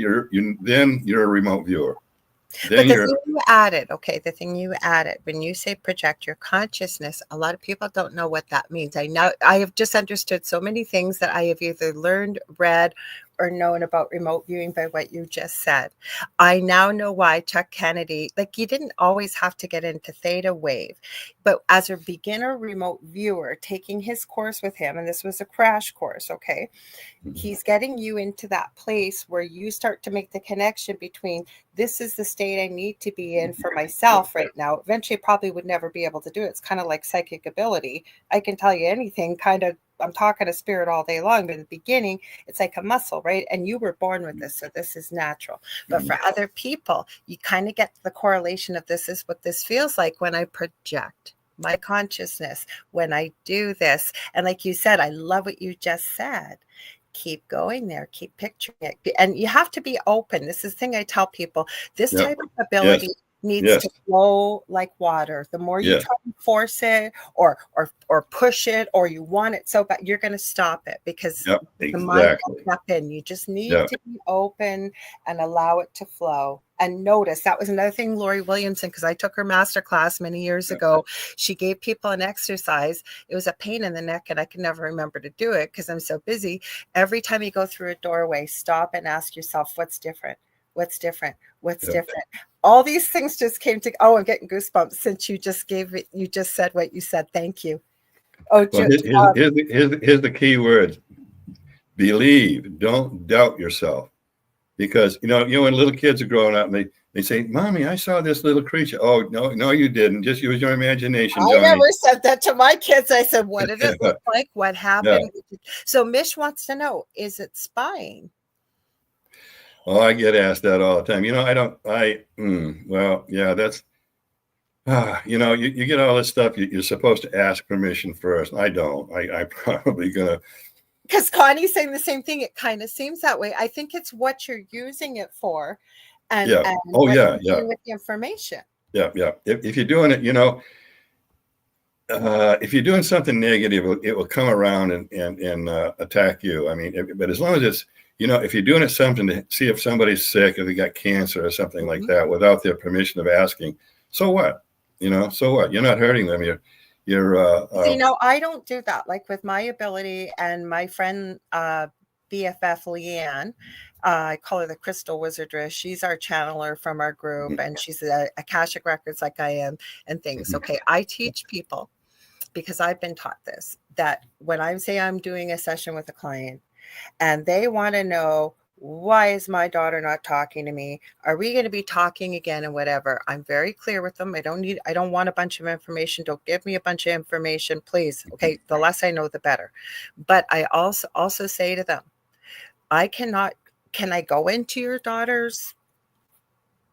Then you're a remote viewer. But the thing you added, when you say project your consciousness, a lot of people don't know what that means. I have just understood so many things that I have either learned, read, or known about remote viewing by what you just said. I now know why Chuck Kennedy, you didn't always have to get into theta wave, but as a beginner remote viewer, taking his course with him, and this was a crash course, okay? He's getting you into that place where you start to make the connection between, this is the state I need to be in for myself right now. Eventually, probably would never be able to do it. It's kind of like psychic ability. I can tell you anything, I'm talking to spirit all day long, but in the beginning, it's like a muscle, right? And you were born with this, so this is natural. But for other people, you kind of get the correlation of, this is what this feels like when I project my consciousness, when I do this. And like you said, I love what you just said. Keep going there, keep picturing it. And you have to be open. This is the thing I tell people. This type of ability needs to flow like water. The more you try to force it or push it, or you want it so bad, you're going to stop it, because the mind comes up in. You just need to be open and allow it to flow. And notice, that was another thing Lori Williamson, because I took her master class many years ago. She gave people an exercise. It was a pain in the neck, and I can never remember to do it because I'm so busy. Every time you go through a doorway, stop and ask yourself, what's different? What's different? What's different? All these things just came to, I'm getting goosebumps since you just said what you said. Thank you. Oh, well, here's the key word. Believe. Don't doubt yourself. Because, when little kids are growing up and they say, "Mommy, I saw this little creature." Oh, no, you didn't. Just use your imagination, Johnny. I never said that to my kids. I said, what did it look like? What happened? Yeah. So Mish wants to know, is it spying? Oh, I get asked that all the time. That's, you get all this stuff. You're supposed to ask permission first. I don't. I'm probably going to. Because Connie's saying the same thing. It kind of seems that way. I think it's what you're using it for, and what you're doing with the information. Yeah. If you're doing it, if you're doing something negative, it will come around and attack you. I mean, but as long as it's, if you're doing it something to see if somebody's sick, if they got cancer or something like that, without their permission of asking, so what? So what? You're not hurting them. I don't do that. Like with my ability and my friend BFF Leanne, I call her the Crystal Wizardress. She's our channeler from our group, and she's a Akashic Records like I am and things. Okay, I teach people, because I've been taught this, that when I say I'm doing a session with a client and they want to know why is my daughter not talking to me? Are we going to be talking again and whatever? I'm very clear with them. I don't want a bunch of information. Don't give me a bunch of information, please. Okay. The less I know, the better. But I also say to them, can I go into your daughter's,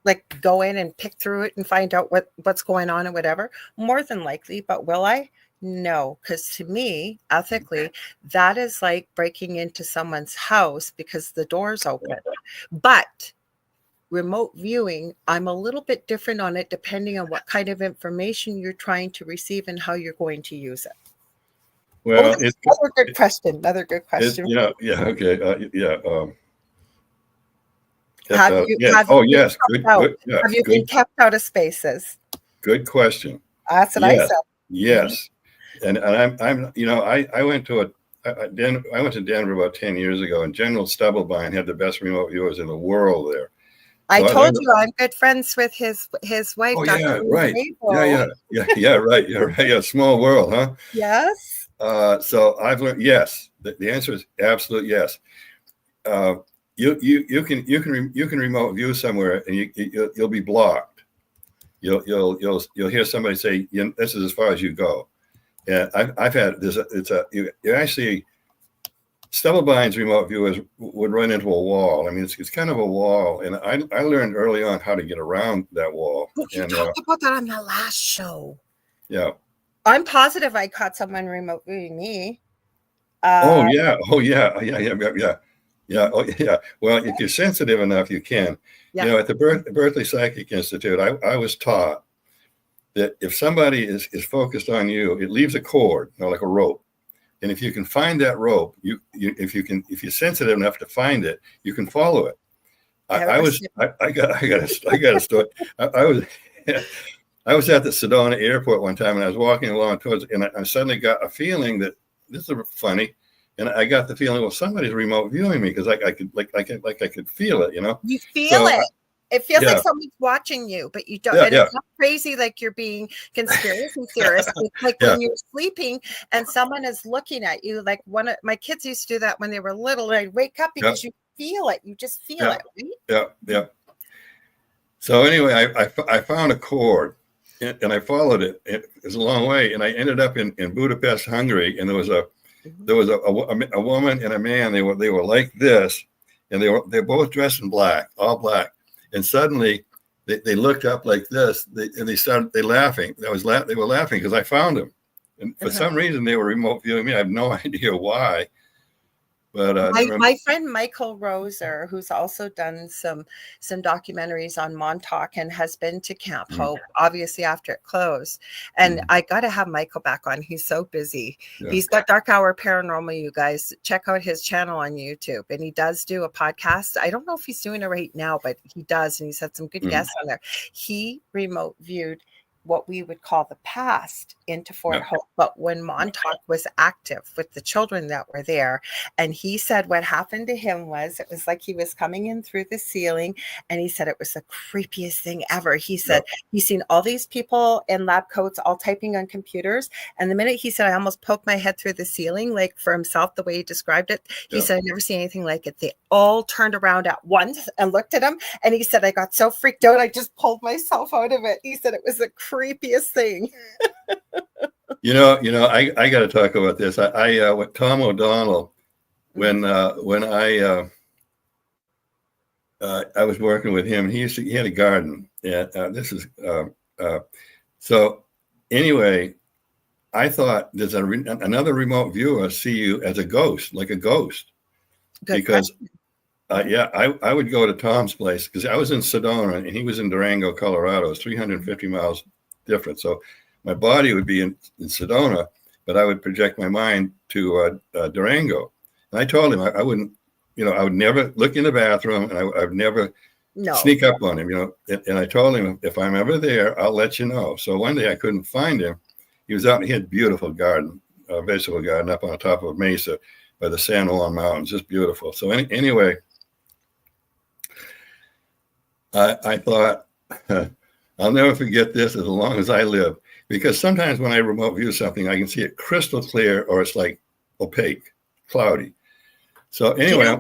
like go in and pick through it and find out what's going on and whatever? More than likely, but will I? No, because to me, ethically, that is like breaking into someone's house because the door's open. But remote viewing, I'm a little bit different on it depending on what kind of information you're trying to receive and how you're going to use it. Well, it's another good question. Another good question. Yeah. Okay. Have you yes. Good. Have you been kept out of spaces? Good question. That's what I said. Yes. And I went to Denver about 10 years ago, and General Stubblebine had the best remote viewers in the world there. I told you I'm good friends with his wife. Oh, Dr. yeah, right. Yeah, right. You're right. Yeah, small world, huh? Yes. So I've learned, yes. The answer is absolute yes. You can remote view somewhere, and you'll be blocked. You'll hear somebody say, "This is as far as you go." And I've had this. You actually, Stubblebine's remote viewers would run into a wall. I mean, it's kind of a wall, and I learned early on how to get around that wall. You talked about that on the last show. Yeah, I'm positive I caught someone remote viewing me. Oh yeah. Oh yeah. Well, if you're sensitive enough, you can. Yeah. At the Berkeley Psychic Institute, I was taught that if somebody is focused on you, it leaves a cord, like a rope. And if you can find that rope, if you're sensitive enough to find it, you can follow it. I got a story. I was at the Sedona airport one time, and I was walking along towards, and I suddenly got a feeling that this is funny. And I got the feeling, well, somebody's remote viewing me, because I could feel it, You feel it. It feels like someone's watching you, but you don't. And it's not crazy like you're being conspiracy theorist. It's like when you're sleeping and someone is looking at you. Like one of my kids used to do that when they were little. They'd wake up because you feel it. You just feel it, right? Yeah. So anyway, I found a cord, and I followed it. It was a long way, and I ended up in Budapest, Hungary, and there was a woman and a man. They were like this, and they're both dressed in black, all black. And suddenly they looked up like this, and they started laughing. They were laughing because I found them, and for some reason they were remote viewing me. I have no idea why. But my friend Michael Roser, who's also done some documentaries on Montauk and has been to Camp Hope, obviously after it closed. And I got to have Michael back on. He's so busy. Yeah. He's got Dark Hour Paranormal. You guys check out his channel on YouTube, and he does do a podcast. I don't know if he's doing it right now, but he does, and he's had some good guests on there. He remote viewed what we would call the past into Fort Hope, but when Montauk was active with the children that were there. And he said what happened to him was, it was like he was coming in through the ceiling, and he said it was the creepiest thing ever. He said he's seen all these people in lab coats all typing on computers, and the minute he said I almost poked my head through the ceiling, like for himself, the way he described it, he said I've never seen anything like it. They all turned around at once and looked at him, and he said I got so freaked out I just pulled myself out of it. He said it was the creepiest thing. I got to talk about this. I with Tom O'Donnell, when I was working with him, he had a garden. So anyway, I thought there's another remote viewer see you as a ghost, like a ghost. Good because I would go to Tom's place, because I was in Sedona and he was in Durango, Colorado. It's 350 miles different. So my body would be in Sedona, but I would project my mind to Durango. And I told him I wouldn't, I would never look in the bathroom, and I would never sneak up on him, And I told him, if I'm ever there, I'll let you know. So one day I couldn't find him. He was out, and he had a beautiful garden, a vegetable garden up on the top of a mesa by the San Juan Mountains, just beautiful. So anyway, I thought, I'll never forget this as long as I live, because sometimes when I remote view something, I can see it crystal clear, or it's like opaque, cloudy. So anyway,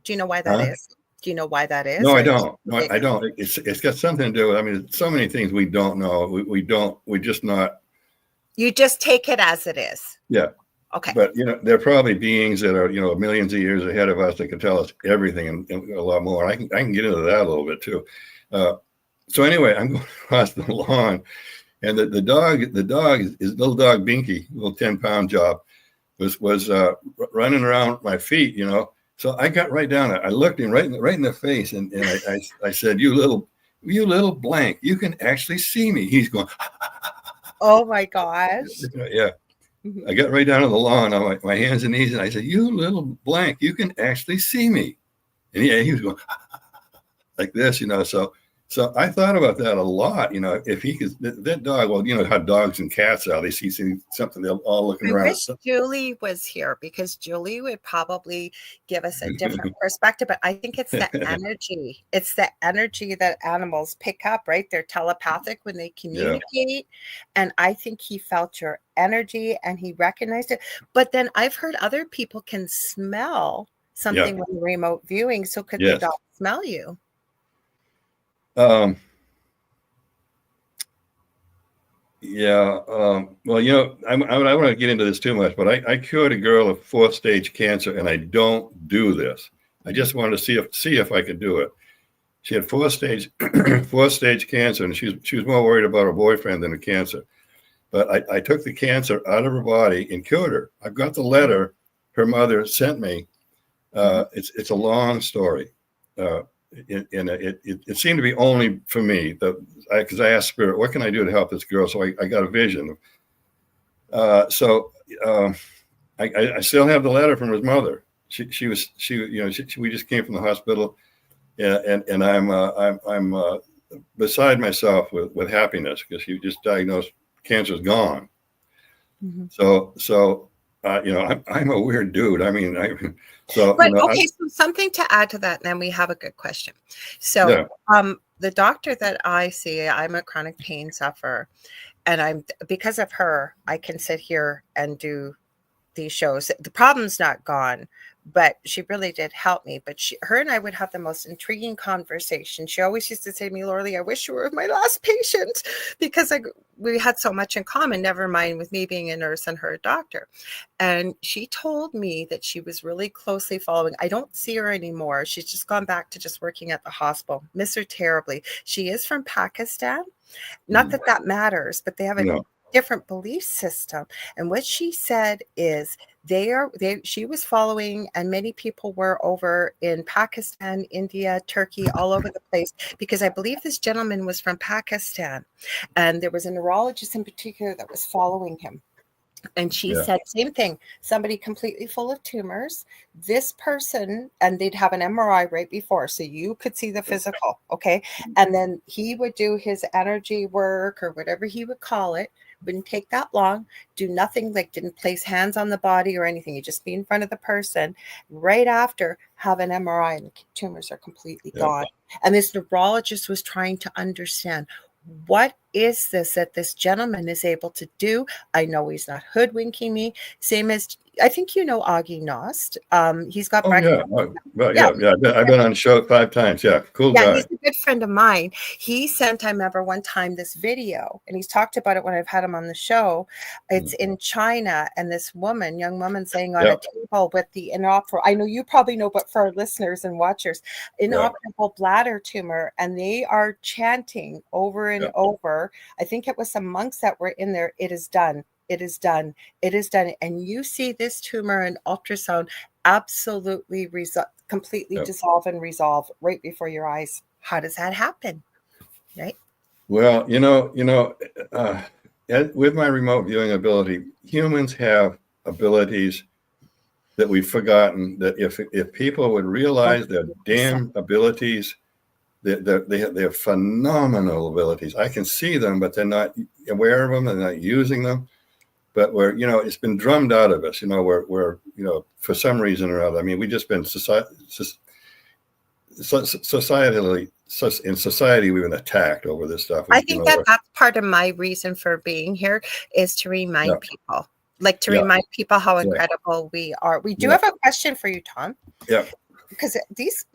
Do you know why that Huh? is? Do you know why that is? No, I Or don't. No, I don't. It's got something to do with, I mean, so many things we don't know. We just not, you just take it as it is. yeah. Okay. But, there are probably beings that are, millions of years ahead of us that can tell us everything and a lot more. I can get into that a little bit too. So anyway, I'm going across the lawn, and the dog, is little dog Binky, little 10-pound job, was running around my feet, So I got right down. I looked him right in the face, and I said, "You little blank, you can actually see me." He's going, oh my gosh. yeah. I got right down to the lawn on my hands and knees, and I said, "You little blank, you can actually see me." And he was going like this, So I thought about that a lot, if he could, that dog, well, how dogs and cats are, they see something, they're all looking I around. wish Julie was here, because Julie would probably give us a different perspective. But I think it's the energy. It's the energy that animals pick up, right? They're telepathic when they communicate. Yeah. And I think he felt your energy and he recognized it. But then I've heard other people can smell something when remote viewing. So could the dog smell you? Yeah. Well, I don't want to get into this too much, but I cured a girl of 4th stage cancer, and I don't do this. I just wanted to see if I could do it. She had 4th stage cancer, and she was more worried about her boyfriend than the cancer. But I took the cancer out of her body and cured her. I've got the letter her mother sent me. It's a long story. It seemed to be only for me, because I asked Spirit, what can I do to help this girl? So I got a vision. So I still have the letter from his mother. We just came from the hospital, and I'm beside myself with happiness, because she just diagnosed cancer's gone. So I'm a weird dude. I mean, so something to add to that, and then we have a good question. So the doctor that I see, I'm a chronic pain sufferer, and because of her, I can sit here and do these shows. The problem's not gone, but she really did help me. But her and I would have the most intriguing conversation. She always used to say to me, "Lorilei, I wish you were my last patient," because we had so much in common, never mind with me being a nurse and her a doctor. And she told me that she was really closely following. I don't see her anymore. She's just gone back to just working at the hospital. Miss her terribly. She is from Pakistan. Not that matters, but they have a different belief system. And what she said is she was following, and many people were over in Pakistan, India, Turkey, all over the place, because I believe this gentleman was from Pakistan, and there was a neurologist in particular that was following him. And she said, same thing, somebody completely full of tumors, this person, and they'd have an MRI right before, so you could see the physical, okay? And then he would do his energy work or whatever he would call it. Wouldn't take that long, do nothing, like didn't place hands on the body or anything. You just be in front of the person. Right after, have an MRI, and the tumors are completely gone. And this neurologist was trying to understand, what is this that this gentleman is able to do? I know he's not hoodwinking me. Same as, I think Augie Nost. He's got I've been on the show 5 times. Cool guy. He's a good friend of mine. He sent, I remember one time, this video, and he's talked about it when I've had him on the show. It's in China, and this young woman saying on a table with the inoperable, I know you probably know, but for our listeners and watchers, inoperable bladder tumor, and they are chanting over and over. I think it was some monks that were in there. It is done. It is done. It is done. And you see this tumor in ultrasound absolutely completely dissolve and resolve right before your eyes. How does that happen? Right? Well, with my remote viewing ability, humans have abilities that we've forgotten, that if people would realize their damn abilities, they have phenomenal abilities. I can see them, but they're not aware of them. They're not using them. But it's been drummed out of us. We're for some reason or other. I mean, we just been societally, in society, we've been attacked over this stuff. I think that's part of my reason for being here, is to remind people, remind people how incredible we are. We do have a question for you, Tom. Yeah. because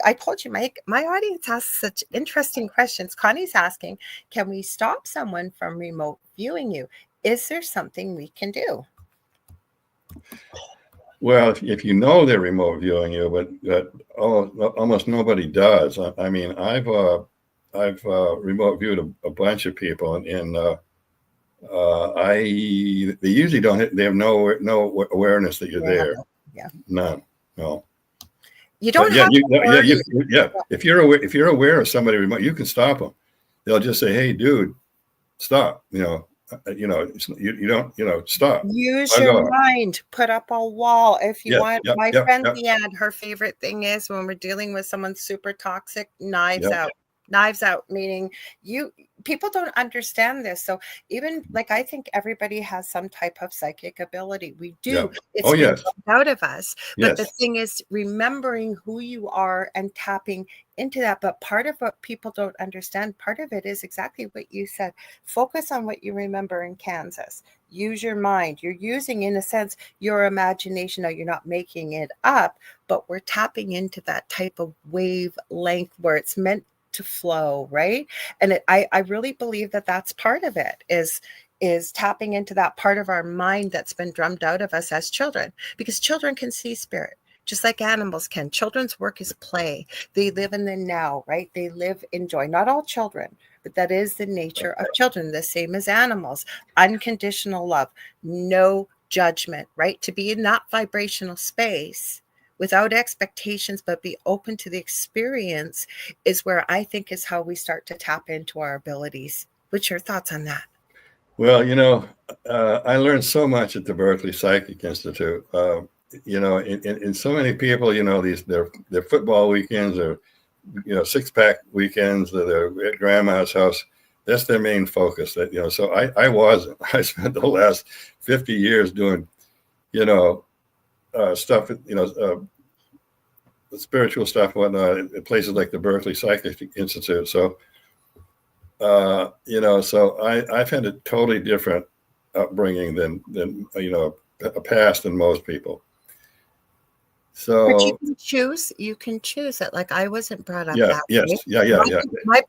I told you, my audience asks such interesting questions. Connie's asking, can we stop someone from remote viewing you? Is there something we can do? Well, if you know they're remote viewing you, but almost nobody does. I mean, I've remote viewed a bunch of people, and they usually don't. They have no awareness that you're there. Yeah. None. No. You don't have to worry. If you're aware of somebody remote, you can stop them. They'll just say, "Hey, dude, stop." You don't stop. Use your mind. Put up a wall if you want. My friend Leanne, her favorite thing is when we're dealing with someone super toxic, knives out. Knives out, meaning people don't understand this. So even like, I think everybody has some type of psychic ability. We do. It's been out of us. But the thing is remembering who you are and tapping into that. But part of what people don't understand, part of it is exactly what you said. Focus on what you remember in Kansas. Use your mind. You're using, in a sense, your imagination. Now, you're not making it up, but we're tapping into that type of wavelength where it's meant to flow, right? And I really believe that that's part of it, is tapping into that part of our mind that's been drummed out of us as children, because children can see spirit just like animals can. Children's work is play. They live in the now, right? They live in joy. Not all children, but that is the nature of children, the same as animals. Unconditional love, no judgment, right? To be in that vibrational space without expectations, but be open to the experience, is where I think is how we start to tap into our abilities. What's your thoughts on that? Well, I learned so much at the Berkeley Psychic Institute. In so many people, their football weekends or, six-pack weekends, they're at grandma's house. That's their main focus. So I spent the last 50 years doing, stuff, spiritual stuff, and whatnot, at places like the Berkeley Psychic Institute. So, so I've had a totally different upbringing than a past than most people. So, but you can choose it. Like, I wasn't brought up that way.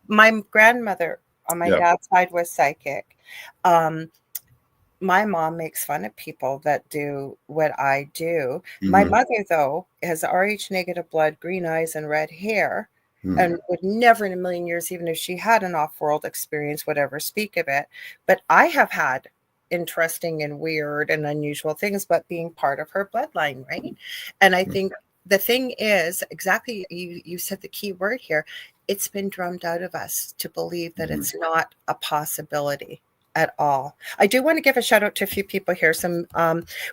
My grandmother on my dad's side was psychic. My mom makes fun of people that do what I do. Mm-hmm. My mother, though, has Rh negative blood, green eyes, and red hair, and would never in a million years, even if she had an off-world experience, would ever speak of it. But I have had interesting and weird and unusual things, but being part of her bloodline, right? And I think the thing is, exactly, you said the key word here, it's been drummed out of us to believe that it's not a possibility at all. I do want to give a shout out to a few people here.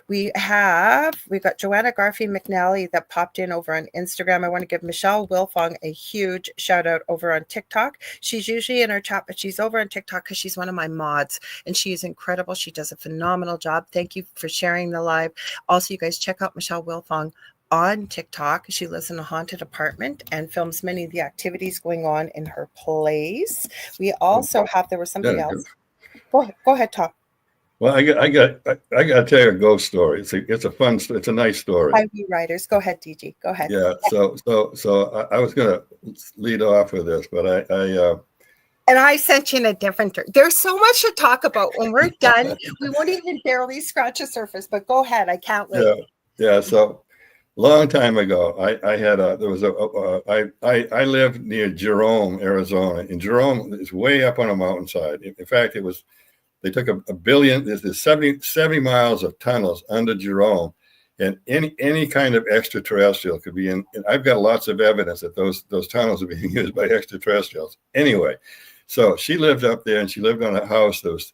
We've got Joanna Garfield McNally that popped in over on Instagram. I want to give Michelle Wilfong a huge shout out over on TikTok. She's usually in our chat, but she's over on TikTok because she's one of my mods, and she is incredible. She does a phenomenal job. Thank you for sharing the live. Also, you guys check out Michelle Wilfong on TikTok. She lives in a haunted apartment and films many of the activities going on in her place. We also have, there was somebody else. Go ahead, Tom. Well, I got to tell you a ghost story. It's a fun, it's a nice story. Highway Riders. Go ahead, DG. Go ahead. Yeah. So I was going to lead off with this, but and I sent you in a different. There's so much to talk about. When we're done, we won't even barely scratch the surface. But go ahead. I can't wait. Yeah. So long time ago, I lived near Jerome, Arizona, and Jerome is way up on a mountainside. In fact, they took a billion. There's 70 miles of tunnels under Jerome, and any kind of extraterrestrial could be in. And I've got lots of evidence that those tunnels are being used by extraterrestrials. Anyway, so she lived up there, and she lived on a house that was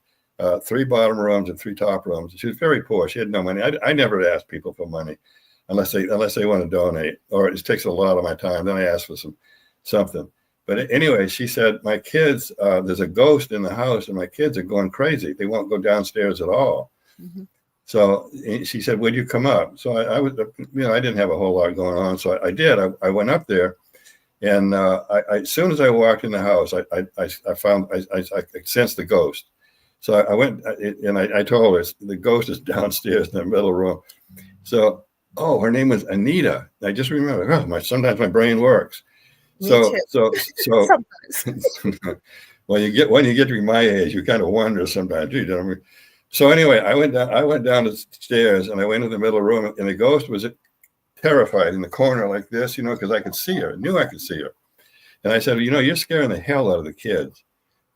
3 bottom rooms and 3 top rooms. She was very poor. She had no money. I never asked people for money. Unless they want to donate, or it just takes a lot of my time. Then I ask for something. But anyway, she said, my kids, there's a ghost in the house, and my kids are going crazy. They won't go downstairs at all. Mm-hmm. So she said, would you come up? So I was, I didn't have a whole lot going on. So I did. I went up there, and as soon as I walked in the house, I sensed the ghost. So I went and I told her, the ghost is downstairs in the middle room. So Oh, her name was Anita. I just remember. Oh, sometimes my brain works. Me So, too. so, Sometimes. well, when you get to be my age, you kind of wonder sometimes. Gee, I mean, so anyway, I went down the stairs and I went in the middle room, and the ghost was terrified in the corner like this, because I could see her. I knew I could see her. And I said, you're scaring the hell out of the kids.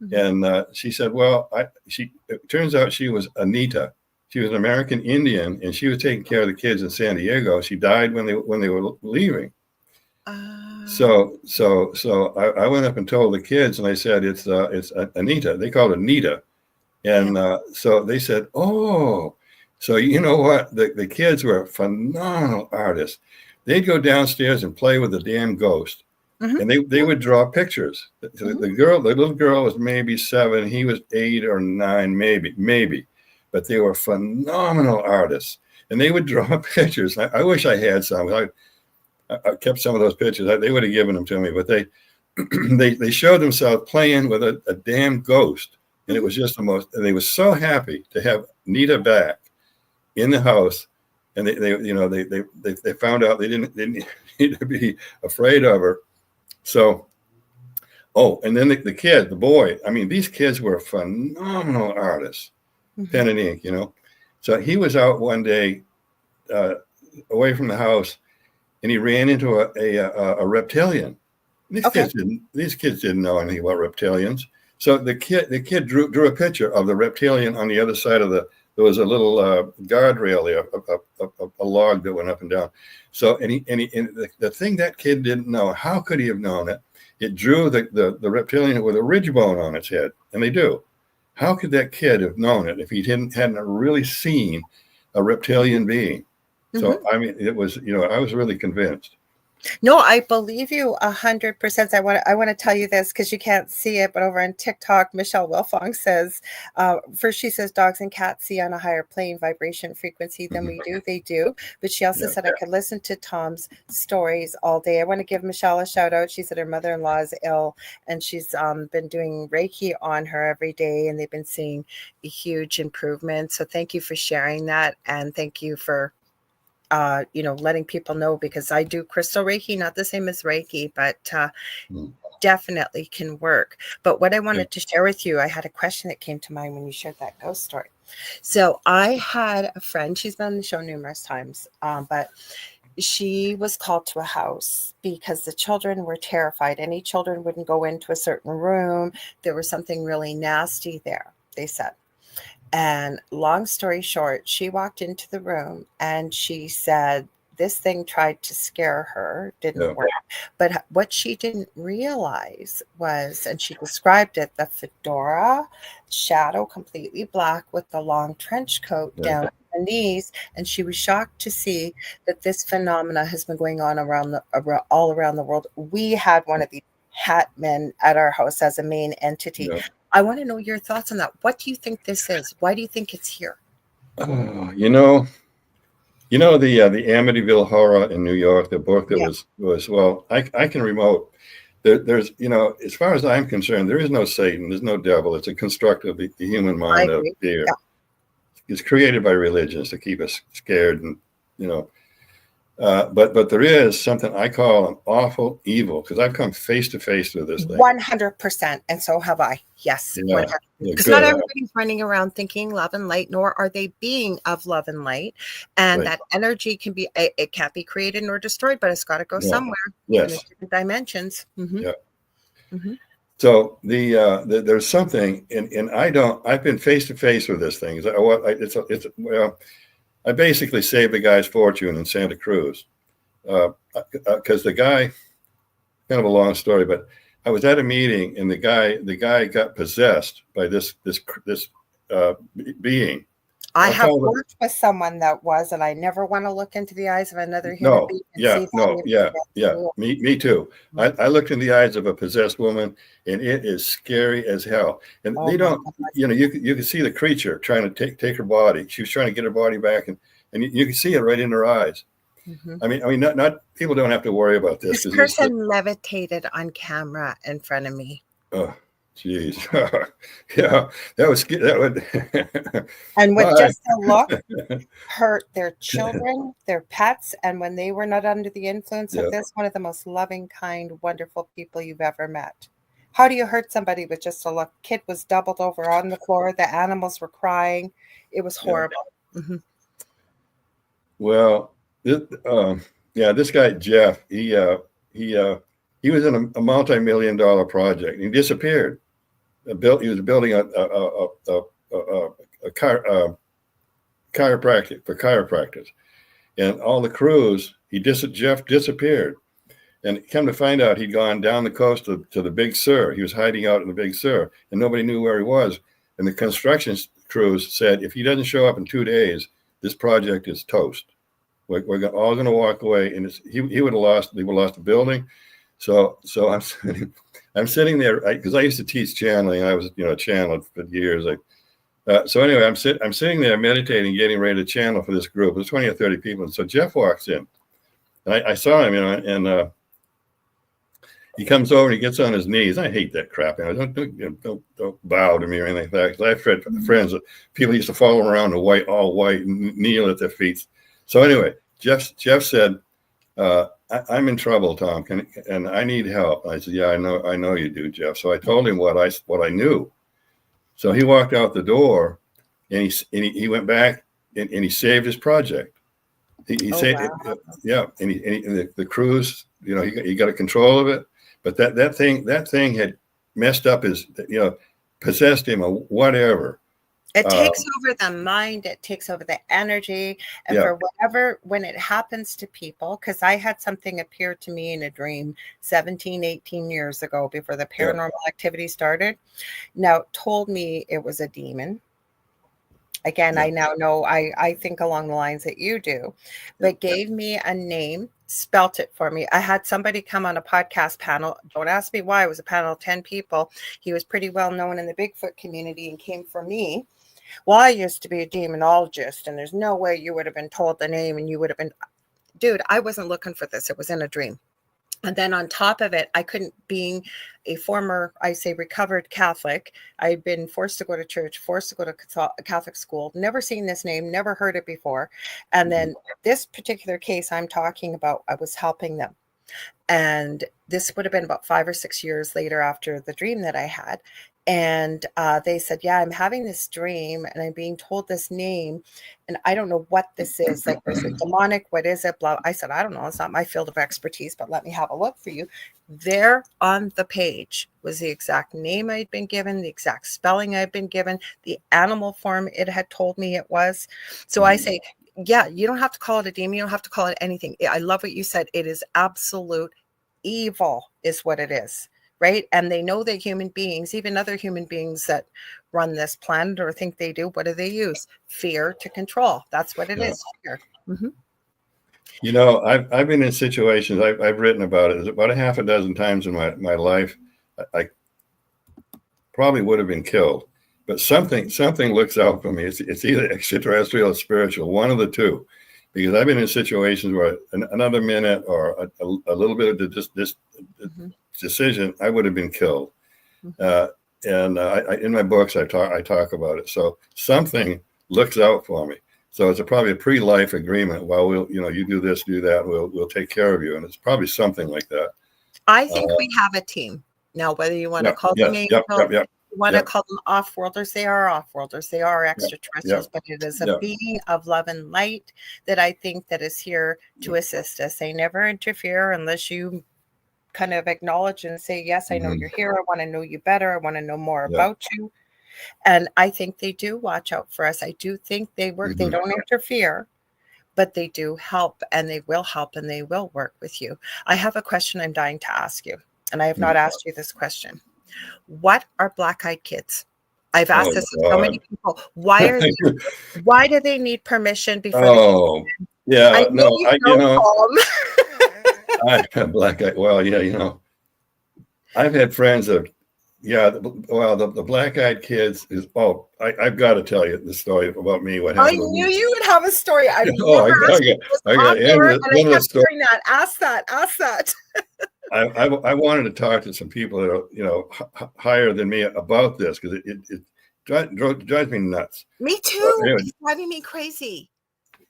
Mm-hmm. And she said, well, it turns out she was Anita. She was an American Indian, and she was taking care of the kids in San Diego. She died when they were leaving. So I went up and told the kids, and I said, it's Anita. They called her Anita. And so they said, oh, so you know what? The kids were phenomenal artists. They'd go downstairs and play with the damn ghost. Mm-hmm. And they would draw pictures. The little girl was maybe 7. He was 8 or 9, maybe. But they were phenomenal artists. And they would draw pictures. I wish I had some. I kept some of those pictures. They would have given them to me. But they they showed themselves playing with a damn ghost. And it was just the most, and they were so happy to have Nita back in the house. And they found out they didn't need to be afraid of her. So, and then the kid, the boy, I mean, these kids were phenomenal artists, pen and ink, So he was out one day away from the house, and he ran into a reptilian. These kids didn't know anything about reptilians. So the kid drew a picture of the reptilian on the other side of there was a little guardrail there, a log that went up and down. So and the thing that kid didn't know, how could he have known it? It drew the reptilian with a ridge bone on its head, and they do. How could that kid have known it if he hadn't really seen a reptilian being? So I mean, it was I was really convinced. No, I believe you 100%. I want to tell you this because you can't see it, but over on TikTok, Michelle Wilfong says, first she says dogs and cats see on a higher plane vibration frequency than we do. They do. But she also said I could listen to Tom's stories all day. I want to give Michelle a shout out. She said her mother-in-law is ill and she's been doing Reiki on her every day and they've been seeing a huge improvement. So thank you for sharing that. And thank you for letting people know, because I do crystal Reiki, not the same as Reiki, but definitely can work. But what I wanted to share with you, I had a question that came to mind when you shared that ghost story. So I had a friend, she's been on the show numerous times, but she was called to a house because the children were terrified. Any children wouldn't go into a certain room. There was something really nasty there, they said. And long story short, she walked into the room and she said this thing tried to scare her, didn't work. But what she didn't realize was, and she described it, the fedora, shadow completely black with the long trench coat down to the knees. And she was shocked to see that this phenomena has been going on all around the world. We had one of these hat men at our house as a main entity. I want to know your thoughts on that. What do you think this is? Why do you think it's here? The Amityville Horror in New York, the book that was well, I can remote. There's as far as I'm concerned, there is no Satan, there's no devil. It's a construct of the human mind of fear. It's created by religions to keep us scared, and but there is something I call an awful evil, because I've come face to face with this thing. 100%, and so have I. Yes, because not everybody's running around thinking love and light, nor are they being of love and light. And that energy can be, it can't be created nor destroyed, but it's got to go somewhere. In different dimensions. So there's something, and I've been face to face with this thing. I basically saved the guy's fortune in Santa Cruz, because the guy, kind of a long story, but I was at a meeting and the guy got possessed by this being. I have worked with someone that was, and I never want to look into the eyes of another human being. Me too. I looked in the eyes of a possessed woman, and it is scary as hell. And they don't, you can see the creature trying to take her body. She was trying to get her body back, and you can see it right in her eyes. I mean, not people don't have to worry about this. This person levitated on camera in front of me. Jeez. Yeah, that would. And with Bye. just a look, hurt their children, their pets, and when they were not under the influence Yeah. of this, one of the most loving, kind, wonderful people you've ever met. How do you hurt somebody with just a look? Kid was doubled over on the floor. The animals were crying. It was horrible. Yeah. Mm-hmm. Well, this guy Jeff, he was in a multi-million-dollar project. He disappeared. He was building a chiropractic for chiropractors, and all the crews. Jeff disappeared, and come to find out, he'd gone down the coast to the Big Sur. He was hiding out in the Big Sur, and nobody knew where he was. And the construction crews said, if he doesn't show up in 2 days, this project is toast. We're all going to walk away, and he would have lost. They would have lost the building. So I'm sitting there because I used to teach channeling. I was channeling for years. So anyway, I'm sitting there meditating, getting ready to channel for this group. There's 20 or 30 people, and so Jeff walks in, and I saw him, and he comes over and he gets on his knees. I hate that crap. Don't bow to me or anything like that. Because I have friends that people used to follow him around in all white, and kneel at their feet. So anyway, Jeff said, I'm in trouble, Tom, and I need help. I said, yeah, I know you do, Jeff. So I told him what I knew. So he walked out the door, and he went back and he saved his project. He saved, wow. Yeah, and the crews, he got a control of it, but that thing had messed up his, possessed him or whatever. It takes over the mind, it takes over the energy, and for whatever, when it happens to people, because I had something appear to me in a dream 17, 18 years ago before the paranormal activity started. Now, told me it was a demon. Again, I now know, I think along the lines that you do, but gave me a name, spelt it for me. I had somebody come on a podcast panel. Don't ask me why. It was a panel of 10 people. He was pretty well known in the Bigfoot community and came for me. Well, I used to be a demonologist, and there's no way you would have been told the name and you would have been, dude, I wasn't looking for this. It was in a dream. And then on top of it, I couldn't, being a former, I say, recovered Catholic, I had been forced to go to church, forced to go to Catholic school, never seen this name, never heard it before. And then this particular case I'm talking about, I was helping them. And this would have been about 5 or 6 years later after the dream that I had. And they said, yeah, I'm having this dream and I'm being told this name and I don't know what this is. Like, is it demonic? What is it? Blah. I said, I don't know. It's not my field of expertise, but let me have a look for you. There on the page was the exact name I'd been given, the exact spelling I'd been given, the animal form it had told me it was. So I say, yeah, you don't have to call it a demon. You don't have to call it anything. I love what you said. It is absolute evil is what it is. Right. And they know that human beings, even other human beings that run this planet or think they do, what do they use? Fear to control. That's what it is. Fear. Mm-hmm. I've been in situations, I've written about it about a half a dozen times in my life. I probably would have been killed, but something looks out for me. It's either extraterrestrial or spiritual, one of the two, because I've been in situations where another minute or a little bit of this decision, I would have been killed. And in my books, I talk about it. So something looks out for me. So it's probably a pre-life agreement. Well, you do this, do that. We'll take care of you. And it's probably something like that. I think we have a team now. Whether you want to call them angels, you want to call them off-worlders, they are off-worlders. They are extraterrestrials, but it is a being of love and light that I think that is here to assist us. They never interfere unless you kind of acknowledge and say, yes, I know you're here. I want to know you better. I want to know more about you. And I think they do watch out for us. I do think they work. They don't interfere, but they do help, and they will help, and they will work with you. I have a question I'm dying to ask you, and I have not asked you this question. What are black-eyed kids? I've asked this to so many people. Why do they need permission before they I black-eyed. Well, I've had friends of, the black-eyed kids is, I've got to tell you the story about me. What happened? I knew you would have a story. I got I got Ask that. I wanted to talk to some people that are, higher than me about this, because it drives me nuts. Me But too. anyway, It's driving me crazy.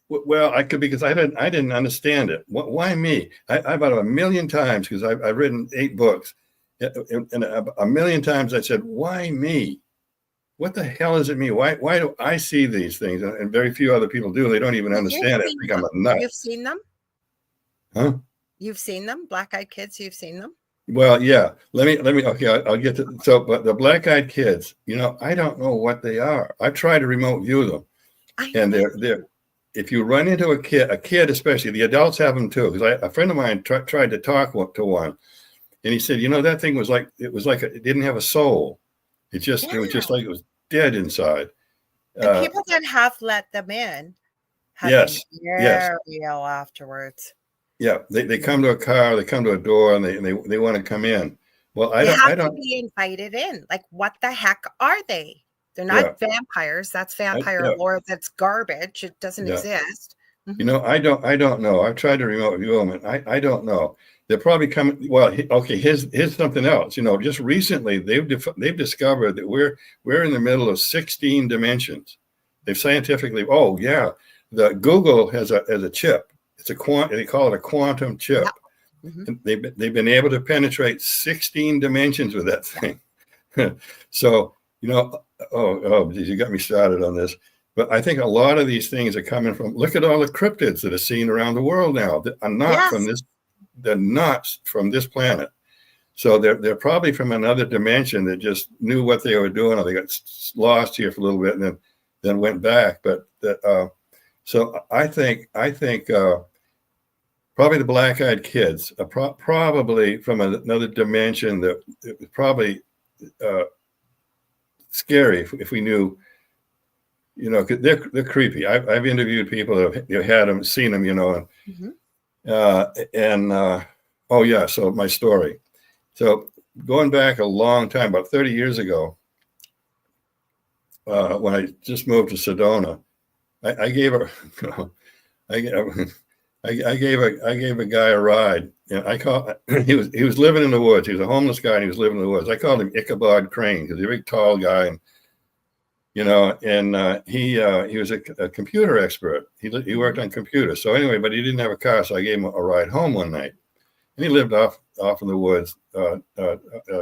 well, I could, because I didn't understand it. Why me? I about a million times, because I've written 8 books, and a million times I said, why me? What the hell is it me? Why do I see these things, and very few other people do? They don't even understand it. I think I'm a nut. You've seen them? Huh? You've seen them? Black-eyed kids, you've seen them? Well, yeah. Let me. Okay, I'll get to. So, but the black-eyed kids, I don't know what they are. I've tried to remote view them, and they're. If you run into a kid especially, the adults have them too. Because a friend of mine tried to talk to one, and he said, that thing was like it didn't have a soul. It was just like it was dead inside. And people that have let them in have Yes, been very ill afterwards. Yeah, they come to a car, they come to a door, and they want to come in. Well, I They have don't. to be invited in. Like, what the heck are they? They're not vampires. That's vampire lore. That's garbage. It doesn't exist. I don't know. I've tried to remote view them, and I don't know. They're probably coming. Well, okay. Here's something else. Just recently they've discovered that we're in the middle of 16 dimensions. They've scientifically. Oh yeah, the Google has a chip. It's they call it a quantum chip. Yeah. Mm-hmm. And they've been able to penetrate 16 dimensions with that thing. So geez, you got me started on this. But I think a lot of these things are coming from. Look at all the cryptids that are seen around the world now that are not from this. They're not from this planet. So they're probably from another dimension that just knew what they were doing, or they got lost here for a little bit and then went back. But so I think probably the black-eyed kids are probably from another dimension that it was probably scary if we knew. Cause they're creepy. I've interviewed people that have had them, seen them, So my story. So going back a long time, about 30 years ago, when I just moved to Sedona, I gave a guy a ride. He was living in the woods. He was a homeless guy, and he was living in the woods. I called him Ichabod Crane because he's a big tall guy, and he was a computer expert. He worked on computers. So anyway, but he didn't have a car, so I gave him a ride home one night. And he lived off in the woods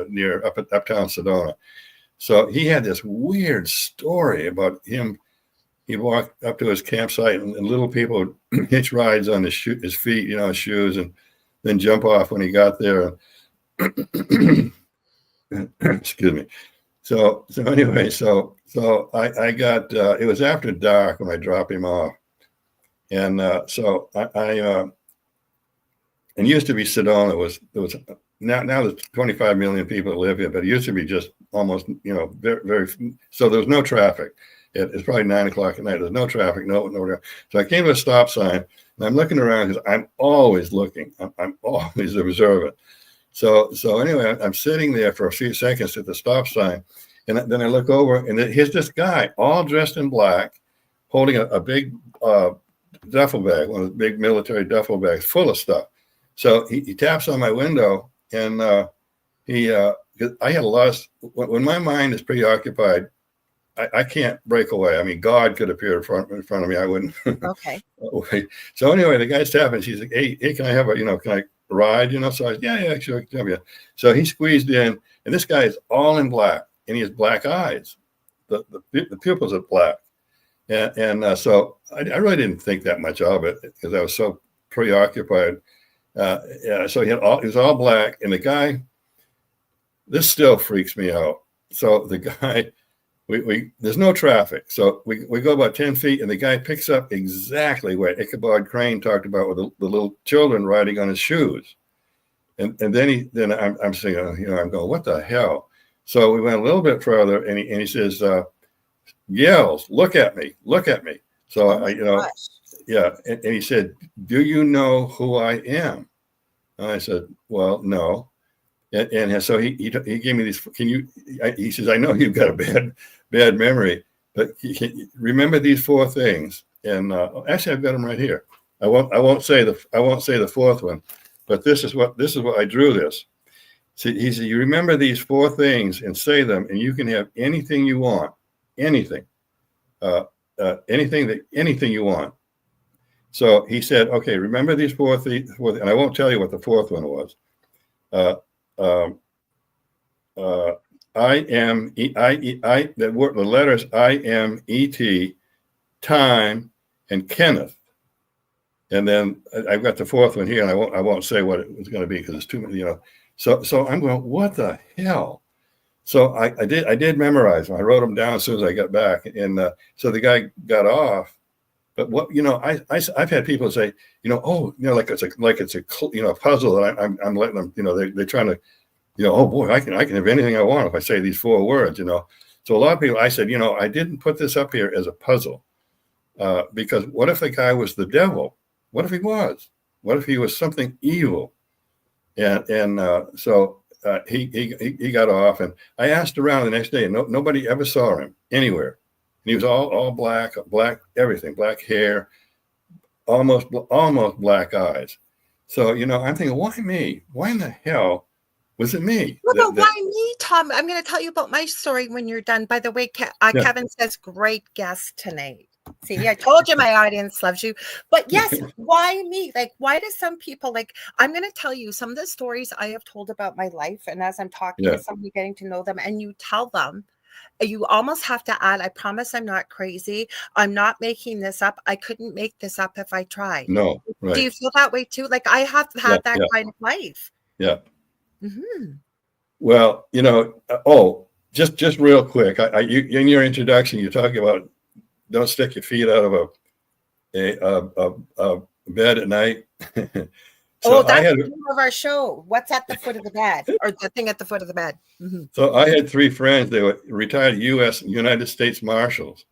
near uptown Sedona. So he had this weird story about him. He'd walk up to his campsite, and little people would hitch rides on his feet, his shoes, and then jump off when he got there. Excuse me. So anyway, so I got, it was after dark when I dropped him off. And so I and used to be Sedona there was now there's 25 million people that live here, but it used to be just almost, very, very, so there was no traffic. It's probably 9 o'clock at night. There's no traffic, no. So I came to a stop sign, and I'm looking around because I'm always looking. I'm always observant. So anyway, I'm sitting there for a few seconds at the stop sign, and then I look over, and here's this guy, all dressed in black, holding a big duffel bag, one of the big military duffel bags full of stuff. So he taps on my window, and I had a lot of, when my mind is preoccupied, I can't break away. I mean, God could appear in front of me. I wouldn't. Okay. So anyway, the guy's tapping. She's like, hey, can I have can I ride? So I said, yeah, sure. So he squeezed in, and this guy is all in black, and he has black eyes. The pupils are black. And so I really didn't think that much of it because I was so preoccupied. So he was all black, and the guy, this still freaks me out. So the guy, we there's no traffic. So we go about 10 feet, and the guy picks up exactly what Ichabod Crane talked about with the little children riding on his shoes. And then I'm saying, I'm going, what the hell? So we went a little bit further, and he says, yells, look at me. So yeah. And he said, do you know who I am? And I said, well, no. And so he gave me these, he says, I know you've got a bad memory, but remember these 4 things. And actually I've got them right here. I won't say the 4th one, but this is what I drew this. See, he said, you remember these 4 things and say them, and you can have anything you want, anything, anything you want. So he said, okay, remember these 4 things, and I won't tell you what the 4th one was. The letters I-M-E-T, time, and Kenneth. And then I've got the 4th one here, and I won't say what it was going to be because it's too many, So I'm going, what the hell? So I did memorize them. I wrote them down as soon as I got back, and so the guy got off. But what I've had people say, like it's a puzzle that I'm letting them, they're trying to, oh boy, I can have anything I want if I say these 4 words, So a lot of people, I said, I didn't put this up here as a puzzle, because what if the guy was the devil? What if he was? What if he was something evil? And so he got off, and I asked around the next day, and nobody ever saw him anywhere. And he was all black everything, black hair, almost black eyes. So I'm thinking, why me? Why in the hell was it me? Well, why me, Tom? I'm going to tell you about my story when you're done. By the way, Kevin says, great guest tonight. See, I told you my audience loves you. But yes, why me? Like, why do some people, I'm going to tell you some of the stories I have told about my life. And as I'm talking to somebody, getting to know them, and you tell them, you almost have to add, I promise I'm not crazy. I'm not making this up. I couldn't make this up if I tried. No. Right. Do you feel that way too? Like, I have had that kind of life. Yeah. Mm-hmm. Well, just real quick, in your introduction, you're talking about don't stick your feet out of a bed at night. So that's the name of our show. What's at the foot of the bed, or the thing at the foot of the bed? Mm-hmm. So I had 3 friends. They were retired United States Marshals,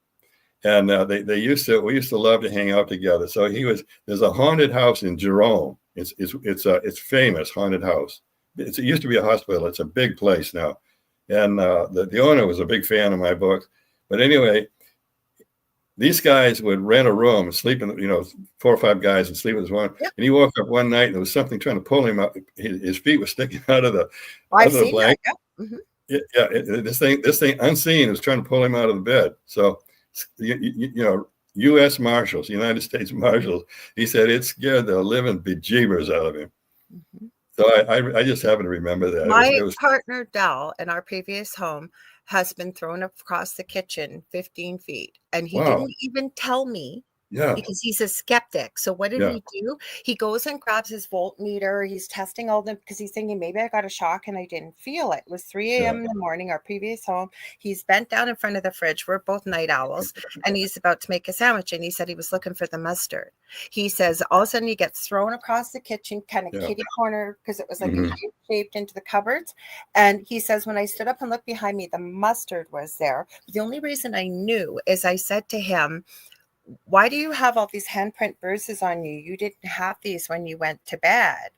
and we used to love to hang out together. So there's a haunted house in Jerome. It's famous haunted house. It used to be a hospital. It's a big place now, and the owner was a big fan of my book. But anyway, these guys would rent a room and sleep in, 4 or 5 guys and sleep with one. Yep. And he woke up one night and there was something trying to pull him out. His feet were sticking out of the blanket. Yeah. Mm-hmm. This thing unseen was trying to pull him out of the bed. So, U.S. Marshals, United States Marshals, he said it scared the living bejeebers out of him. Mm-hmm. So I just happen to remember that. My partner, Dell, in our previous home, has been thrown across the kitchen 15 feet. And he didn't even tell me because he's a skeptic. So what did he do? He goes and grabs his voltmeter. He's testing all them because he's thinking, maybe I got a shock and I didn't feel it. It was 3 a.m. in the morning, our previous home. He's bent down in front of the fridge. We're both night owls. And he's about to make a sandwich. And he said he was looking for the mustard. He says all of a sudden he gets thrown across the kitchen, kind of kitty corner, because it was like a shaped into the cupboards. And he says, when I stood up and looked behind me, the mustard was there. The only reason I knew is I said to him, why do you have all these handprint bruises on you? You didn't have these when you went to bed.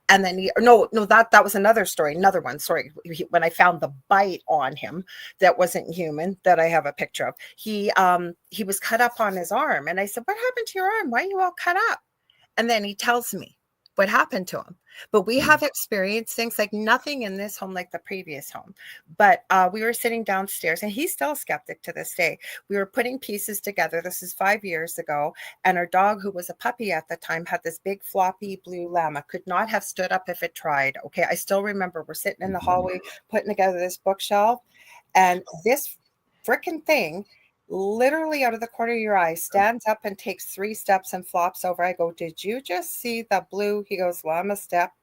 And then that was another story, another one. Sorry, when I found the bite on him that wasn't human, that I have a picture of, he was cut up on his arm. And I said, what happened to your arm? Why are you all cut up? And then he tells me what happened to him. But we have experienced things like nothing in this home like the previous home. But we were sitting downstairs, and he's still a skeptic to this day. We were putting pieces together. This is 5 years ago. And our dog, who was a puppy at the time, had this big floppy blue llama, could not have stood up if it tried. Okay, I still remember we're sitting in the hallway putting together this bookshelf. And this freaking thing, literally out of the corner of your eye, stands up and takes 3 steps and flops over. I go, did you just see the blue? He goes, llama, step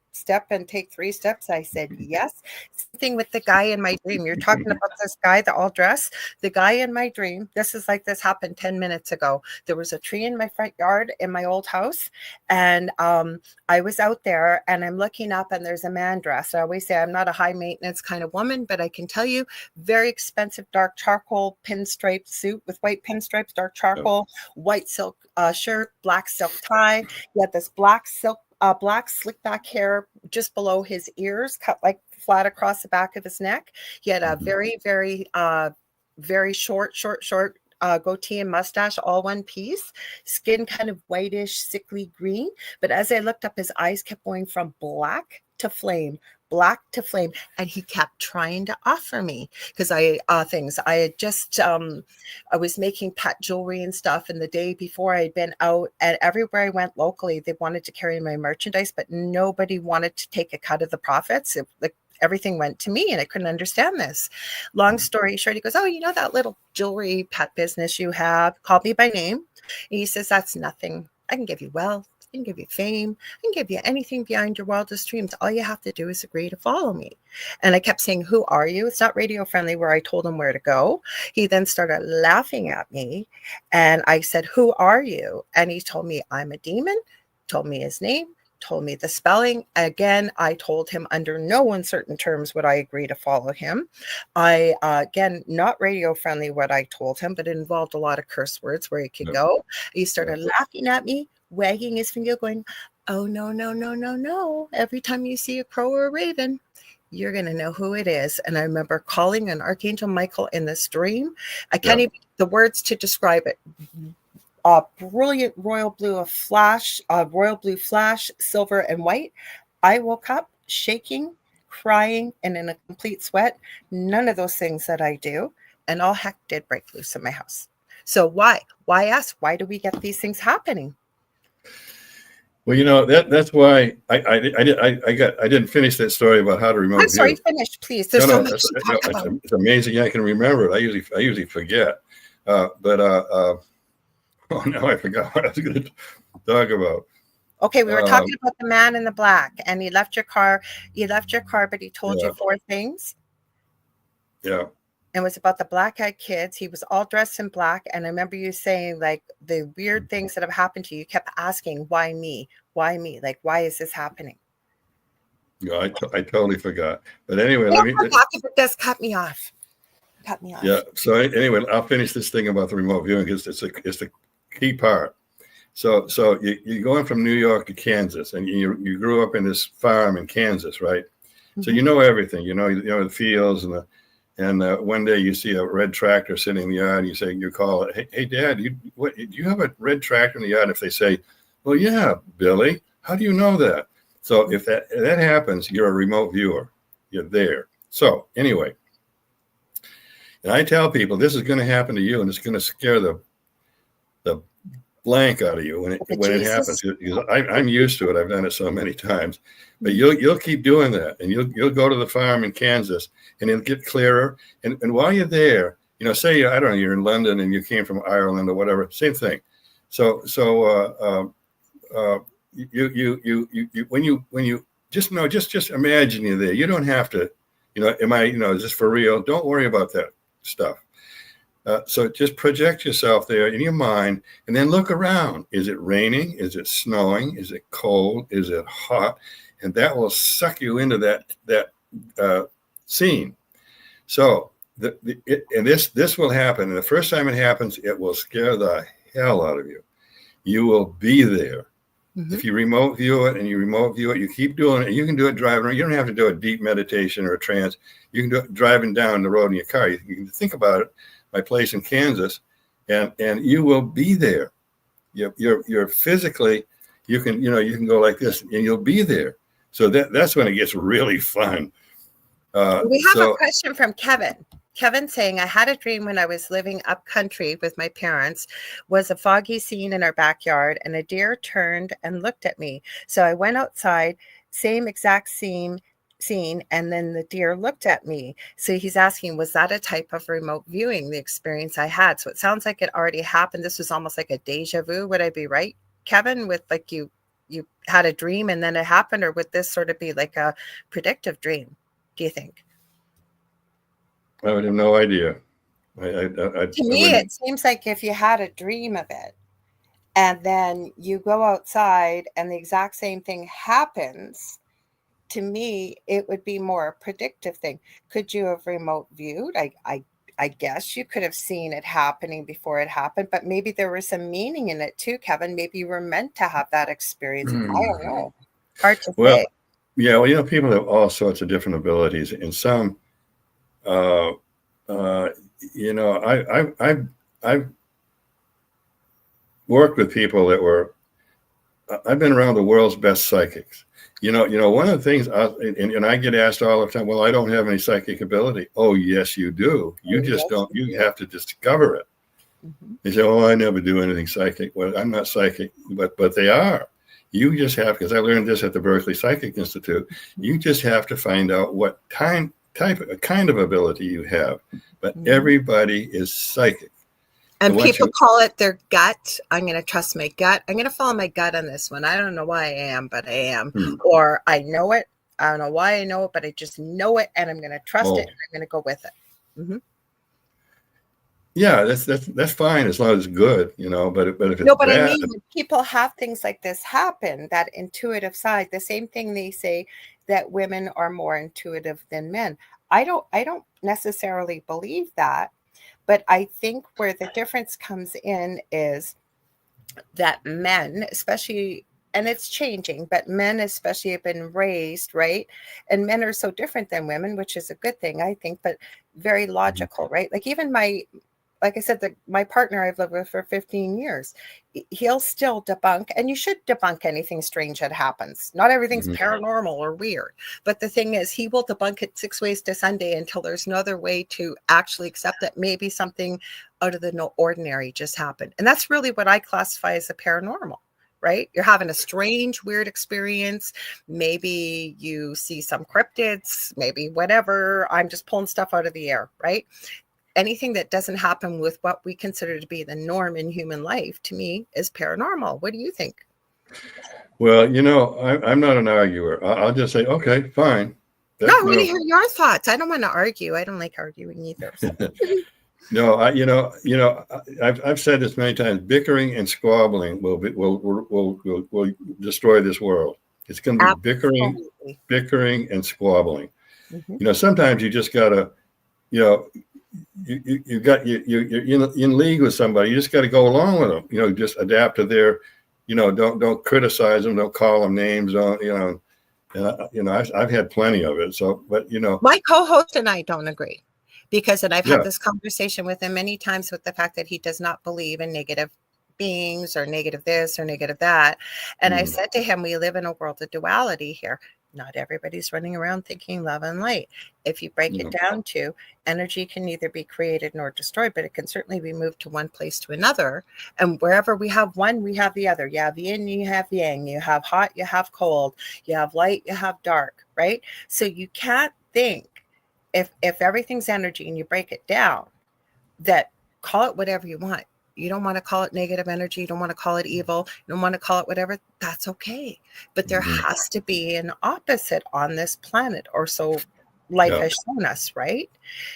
and take 3 steps. I said, yes. Same thing with the guy in my dream. You're talking about this guy, the all dress. The guy in my dream, this happened 10 minutes ago. There was a tree in my front yard in my old house. And I was out there and I'm looking up and there's a man dressed. I always say I'm not a high maintenance kind of woman, but I can tell you, very expensive dark charcoal pinstripe suit with white pinstripes, dark charcoal, white silk shirt, black silk tie. He had this black slick back hair just below his ears, cut like flat across the back of his neck. He had a very, very, very short goatee and mustache, all one piece, skin kind of whitish, sickly green. But as I looked up, his eyes kept going from black to flame, black to flame, and he kept trying to offer me because I had just I was making pet jewelry and stuff, and the day before I'd been out, and everywhere I went locally they wanted to carry my merchandise, but nobody wanted to take a cut of the profits. Everything went to me, and I couldn't understand this. Long story short, he goes, "Oh, you know that little jewelry pet business you have?" Called me by name. And he says, "That's nothing. I can give you wealth. I can give you fame. I can give you anything beyond your wildest dreams. All you have to do is agree to follow me." And I kept saying, "Who are you?" It's not radio friendly, where I told him where to go. He then started laughing at me. And I said, "Who are you?" And he told me, "I'm a demon," told me his name, told me the spelling. Again, I told him under no uncertain terms would I agree to follow him. Again, not radio friendly what I told him, but it involved a lot of curse words where he could go. He started laughing at me, wagging his finger, going, "Oh, no, no, no, no, no. Every time you see a crow or a raven, you're going to know who it is." And I remember calling on Archangel Michael in this dream. I can't even the words to describe it. Brilliant royal blue flash, silver and white. I woke up shaking, crying, and in a complete sweat. None of those things that I do. And all heck did break loose in my house. So why? Why us? Why do we get these things happening? Well, that's why I didn't finish that story about how to remote view. I'm sorry, finish, please. There's so much to talk about. It's amazing I can remember it. I usually forget. Oh, now I forgot what I was going to talk about. Okay, we were talking about the man in the black, and he left your car. You left your car, but he told you 4 things. Yeah. It was about the black-eyed kids. He was all dressed in black. And I remember you saying, like, the weird things that have happened to you. You kept asking, why me? Why me? Like, why is this happening? Yeah, I totally forgot. But anyway, Just cut me off. Cut me off. Yeah. So anyway, I'll finish this thing about the remote viewing because it's the key part. So you're going from New York to Kansas, and you grew up in this farm in Kansas, right? Mm-hmm. So you know everything. You know the fields and one day you see a red tractor sitting in the yard, and you call it, hey Dad, do you have a red tractor in the yard? If they say, well, yeah, Billy, how do you know that? So if that happens, you're a remote viewer. You're there. So anyway, and I tell people this is going to happen to you, and it's going to scare the blank out of you when it happens. Because I'm used to it. I've done it so many times. But you'll keep doing that, and you'll go to the farm in Kansas, and it'll get clearer. And while you're there, say I don't know, you're in London and you came from Ireland or whatever, same thing. So when you just imagine you're there. You don't have to, is this for real? Don't worry about that stuff. So just project yourself there in your mind, and then look around. Is it raining? Is it snowing? Is it cold? Is it hot? And that will suck you into that scene. So this will happen. And the first time it happens, it will scare the hell out of you. You will be there. Mm-hmm. If you remote view it, you keep doing it. You can do it driving. You don't have to do a deep meditation or a trance. You can do it driving down the road in your car. You can think about it. My place in Kansas, and you will be there. You're physically, you can go like this, and you'll be there. So that's when it gets really fun. We have a question from Kevin. Kevin saying, I had a dream when I was living up country with my parents, was a foggy scene in our backyard, and a deer turned and looked at me. So I went outside, same exact scene, and then the deer looked at me. So he's asking, was that a type of remote viewing, the experience I had? So it sounds like it already happened. This was almost like a deja vu. Would I be right, Kevin, with like you had a dream and then it happened, or would this sort of be like a predictive dream, do you think? I would have no idea. To me, it seems like if you had a dream of it and then you go outside and the exact same thing happens, to me, it would be more a predictive thing. Could you have remote viewed? I guess you could have seen it happening before it happened, but maybe there was some meaning in it too, Kevin. Maybe you were meant to have that experience. I don't know. Hard to say. Yeah, well, people have all sorts of different abilities, and some, I've worked with people that were. I've been around the world's best psychics. One of the things, and I get asked all the time, well, I don't have any psychic ability. Oh, yes, you do. You just don't. You have to discover it. Mm-hmm. They say, oh, I never do anything psychic. Well, I'm not psychic, but they are. You just have, because I learned this at the Berkeley Psychic Institute, you just have to find out what kind of ability you have. But everybody is psychic. And people call it their gut. I'm going to trust my gut. I'm going to follow my gut on this one. I don't know why I am, but I am. Or I know it. I don't know why I know it, but I just know it, and I'm going to trust it, and I'm going to go with it. Mm-hmm. Yeah, that's fine as long as it's good, But if it's no, but bad, I mean, when people have things like this happen, that intuitive side, the same thing they say that women are more intuitive than men. I don't necessarily believe that. But I think where the difference comes in is that men, especially, and it's changing, but men especially have been raised, right? And men are so different than women, which is a good thing, I think, but very logical, right? Like even like I said, my partner I've lived with for 15 years, he'll still debunk, and you should debunk anything strange that happens. Not everything's paranormal or weird, but the thing is, he will debunk it 6 ways to Sunday until there's no other way to actually accept that maybe something out of the no ordinary just happened. And that's really what I classify as a paranormal, right? You're having a strange, weird experience. Maybe you see some cryptids, maybe whatever. I'm just pulling stuff out of the air, right? Anything that doesn't happen with what we consider to be the norm in human life, to me, is paranormal. What do you think? Well, I'm not an arguer. I'll just say, okay, fine. No, I want to hear your thoughts. I don't want to argue. I don't like arguing either. So. No, I've said this many times. Bickering and squabbling will destroy this world. It's going to be bickering and squabbling. Mm-hmm. Sometimes you just gotta, you're in league with somebody. You just got to go along with them. Just adapt to their, don't criticize them, don't call them names, don't, and I've had plenty of it. So, but my co-host and I don't agree, and I've had this conversation with him many times with the fact that he does not believe in negative beings or negative this or negative that. And I said to him, we live in a world of duality here. Not everybody's running around thinking love and light. If you break it down to, energy can neither be created nor destroyed, but it can certainly be moved to one place to another. And wherever we have one, we have the other. You have yin, you have yang, you have hot, you have cold, you have light, you have dark, right? So you can't think if everything's energy and you break it down, that call it whatever you want. You don't want to call it negative energy. You don't want to call it evil. You don't want to call it whatever. That's okay. But there has to be an opposite on this planet, or so life has shown us, right?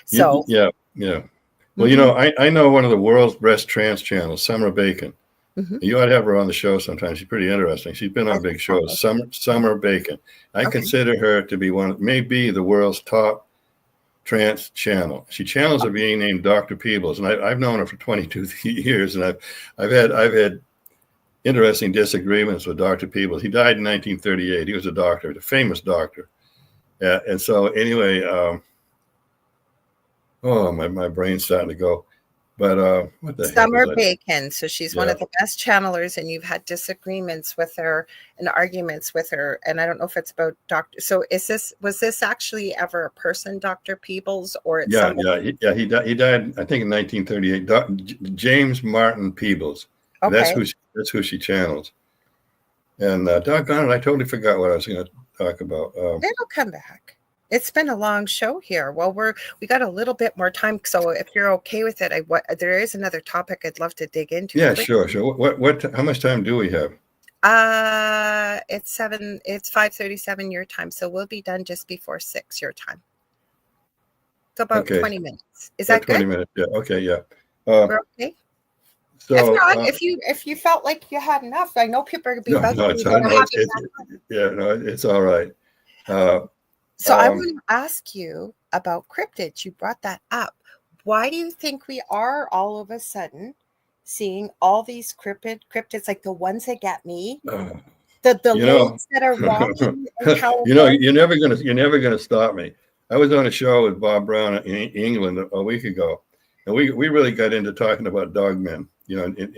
So yeah. Well, I know one of the world's best trance channels, Summer Bacon. You ought to have her on the show sometime. She's pretty interesting. She's been on big shows. Summer Bacon. I consider her to be maybe the world's top trance channel. She channels a being named Dr. Peebles, and I've known her for 22 years, and I've had interesting disagreements with Dr. Peebles. He died in 1938. He was a doctor, a famous doctor, and so anyway, my brain's starting to go. But what the Summer Bacon. So she's one of the best channelers, and you've had disagreements with her and arguments with her. And I don't know if it's about Dr. So was this actually ever a person, Dr. Peebles, or it's somebody? He died, I think, in 1938. James Martin Peebles. Okay. That's who she channels. And doggone it, I totally forgot what I was going to talk about. It'll come back. It's been a long show here. Well, we got a little bit more time, so if you're okay with it, there is another topic I'd love to dig into. Yeah, sure. What? How much time do we have? It's 5:37 your time, so we'll be done just before 6 your time. So about 20 minutes. Is that 20 good? 20 minutes. Yeah. Okay. Yeah. We're okay. So, if not, if you felt like you had enough, I know people are going to be it's all right. So I want to ask you about cryptids. You brought that up. Why do you think we are all of a sudden seeing all these cryptids, like the ones that get me, the ladies that are walking in California? You're never gonna stop me. I was on a show with Bob Brown in England a week ago, and we really got into talking about dogmen.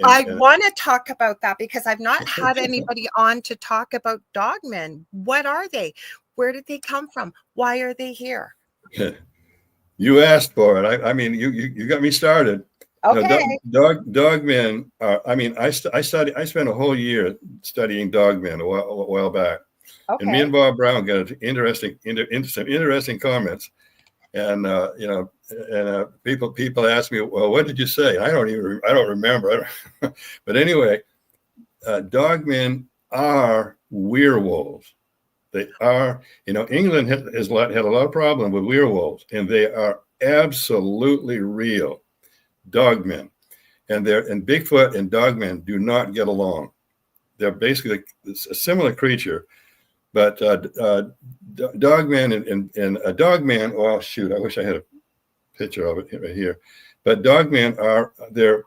I want to talk about that because I've not had anybody on to talk about dogmen. What are they? Where did they come from? Why are they here? You asked for it. I mean, you got me started. Okay. Dogmen are. I mean, I spent a whole year studying dogmen a while back. Okay. And me and Bob Brown got into some interesting comments. And people ask me, well, what did you say? I don't remember. But anyway, dogmen are werewolves. They are, England had a lot of problem with werewolves, and they are absolutely real dogmen. And Bigfoot and dogmen do not get along. They're basically a similar creature, but dogmen and a dogman. Oh shoot! I wish I had a picture of it right here. But dogmen are they're.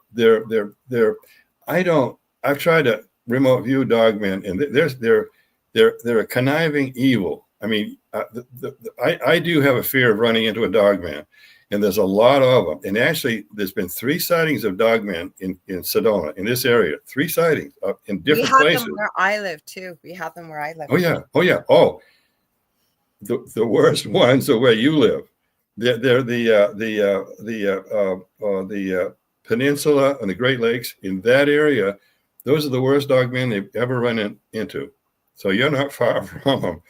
I've tried to remote view dogmen, and they're a conniving evil. I mean, I do have a fear of running into a dogman, and there's a lot of them. And actually, there's been 3 sightings of dogmen in Sedona, in this area. 3 sightings in different places. We have them where I live too. We have them where I live. Oh yeah. Oh, the worst ones are where you live. They're the peninsula and the Great Lakes in that area. Those are the worst dogmen they've ever run into. So you're not far from them.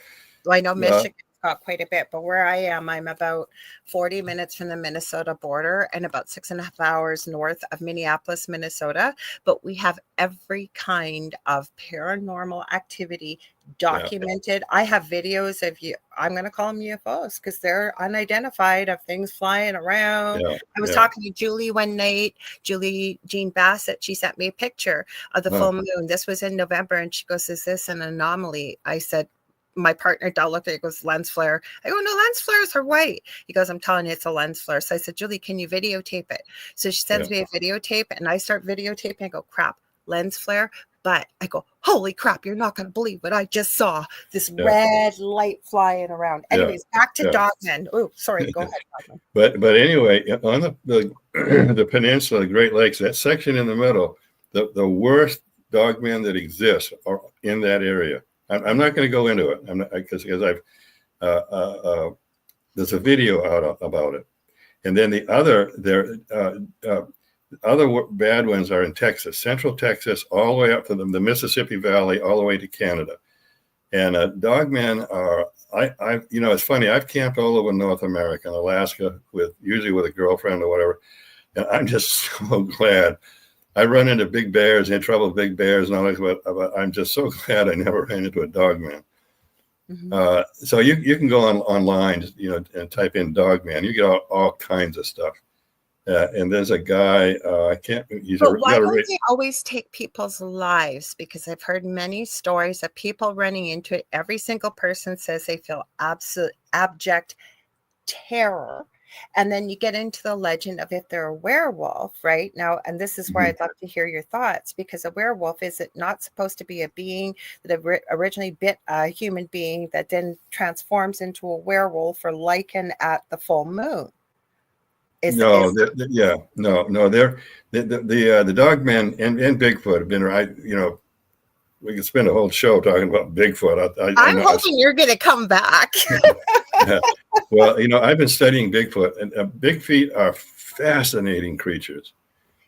Well, I know Michigan's got quite a bit, but where I am, I'm about 40 minutes from the Minnesota border and about 6.5 hours north of Minneapolis, Minnesota. But we have every kind of paranormal activity documented. Yeah. I have videos of I'm going to call them UFOs because they're unidentified, of things flying around. Yeah. I was talking to Julie one night, Julie Jean Bassett. She sent me a picture of the full moon. This was in November, and she goes, "Is this an anomaly?" I said, my partner Del looked at it, goes, "Lens flare." I go, "No, lens flares are white." He goes, "I'm telling you, it's a lens flare." So I said, "Julie, can you videotape it?" So she sends me a videotape, and I start videotaping. I go, "Crap, lens flare." But I go, "Holy crap, you're not going to believe what I just saw. This red light flying around." Anyways, back to dogmen. Oh, sorry. Go ahead, Dogman. But anyway, on the peninsula, the Great Lakes, that section in the middle, the worst dogmen that exist are in that area. I'm not going to go into it. I'm not, because I've there's a video out about it, and then the other bad ones are in Texas, Central Texas, all the way up to the Mississippi Valley, all the way to Canada. And dogmen are. It's funny. I've camped all over North America, and Alaska, usually with a girlfriend or whatever, and I'm just so glad. I run into big bears, in trouble with big bears and all that, but I'm just so glad I never ran into a dogman. Mm-hmm. So you can go online, and type in dogman. You get all kinds of stuff. And there's a guy, I can't. But why don't they always take people's lives? Because I've heard many stories of people running into it. Every single person says they feel absolute abject terror. And then you get into the legend of if they're a werewolf, right? Now, and this is where I'd love to hear your thoughts, because a werewolf, is it not supposed to be a being that originally bit a human being that then transforms into a werewolf or lichen at the full moon? No. They're the dogmen and Bigfoot have been right. We could spend a whole show talking about Bigfoot. I'm hoping you're going to come back. Yeah. Well, I've been studying Bigfoot, and big feet are fascinating creatures.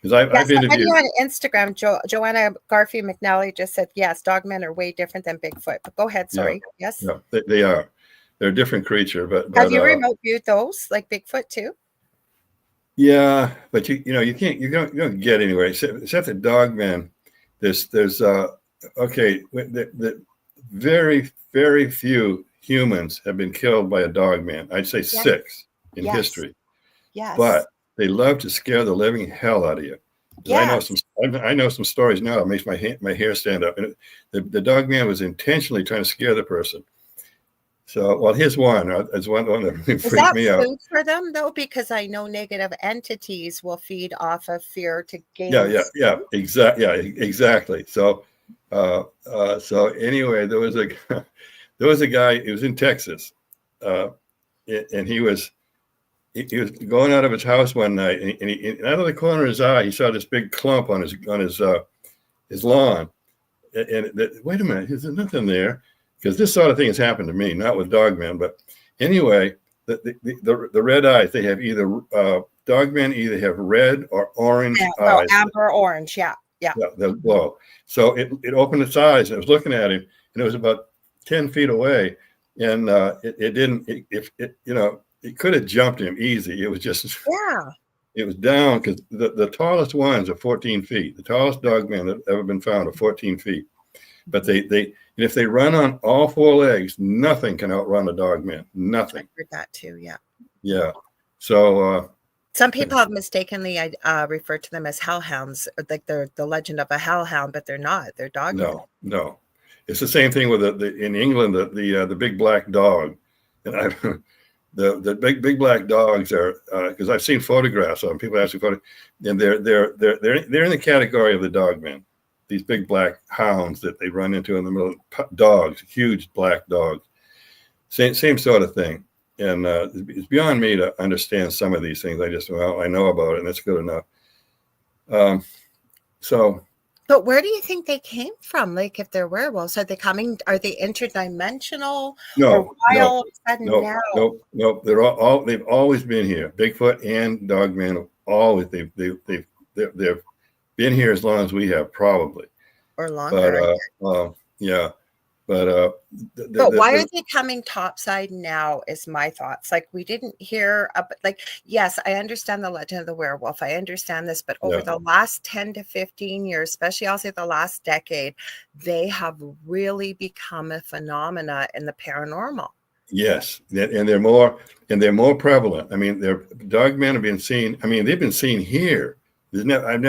Because I've interviewed on Instagram. Joanna Garfield McNally just said, yes, dogmen are way different than Bigfoot. But go ahead. Sorry. Yes. No, they are. They're a different creature. But have you remote viewed those like Bigfoot too? Yeah, but you don't get anywhere except the dogmen. There's okay. The very, very few humans have been killed by a dogman. I'd say 6 in history. Yes. But they love to scare the living hell out of you. Yes. I know some stories now that makes my hair stand up. And the dogman was intentionally trying to scare the person. So, well, here's one. It's one that really freaked me out. Is that food for them, though? Because I know negative entities will feed off of fear to gain. Yeah, exactly. So, anyway, there was a guy. He was in Texas, and he was he was going out of his house one night, and out of the corner of his eye, he saw this big clump on his lawn. Wait a minute, there's nothing there, because this sort of thing has happened to me, not with dogmen, but anyway, the red eyes, they have either dogmen either have red or orange eyes. Amber orange, yeah. They'll glow. So it opened its eyes, and it was looking at him, and it was about 10 feet away, and it could have jumped him easy. It was just it was down, because the tallest ones are 14 feet. The tallest dogmen that have ever been found are 14 feet. But if they run on all four legs, nothing can outrun a dogman. Nothing. I heard that too. Yeah. Yeah. So some people have mistakenly referred to them as hellhounds, like they're the legend of a hellhound, but they're not. They're dogmen. No. It's the same thing with in England, the big black dog, and the big black dogs are, because I've seen photographs of them. People ask me photographs, and they're in the category of the dogmen. These big black hounds that they run into in the middle, dogs, huge black dogs, same sort of thing. And it's beyond me to understand some of these things. I know about it, and that's good enough. But where do you think they came from? Like, if they're werewolves, are they interdimensional? No. They've always been here. Bigfoot and dogmen have always they've been here as long as we have, probably, or longer. But why are they coming topside now is my thoughts. Like, we didn't hear yes, I understand the legend of the werewolf. I understand this, but over the last 10 to 15 years, especially I'll say the last decade, they have really become a phenomena in the paranormal. Yes, and they're more prevalent. I mean, dogmen have been seen. I mean, they've been seen here. I've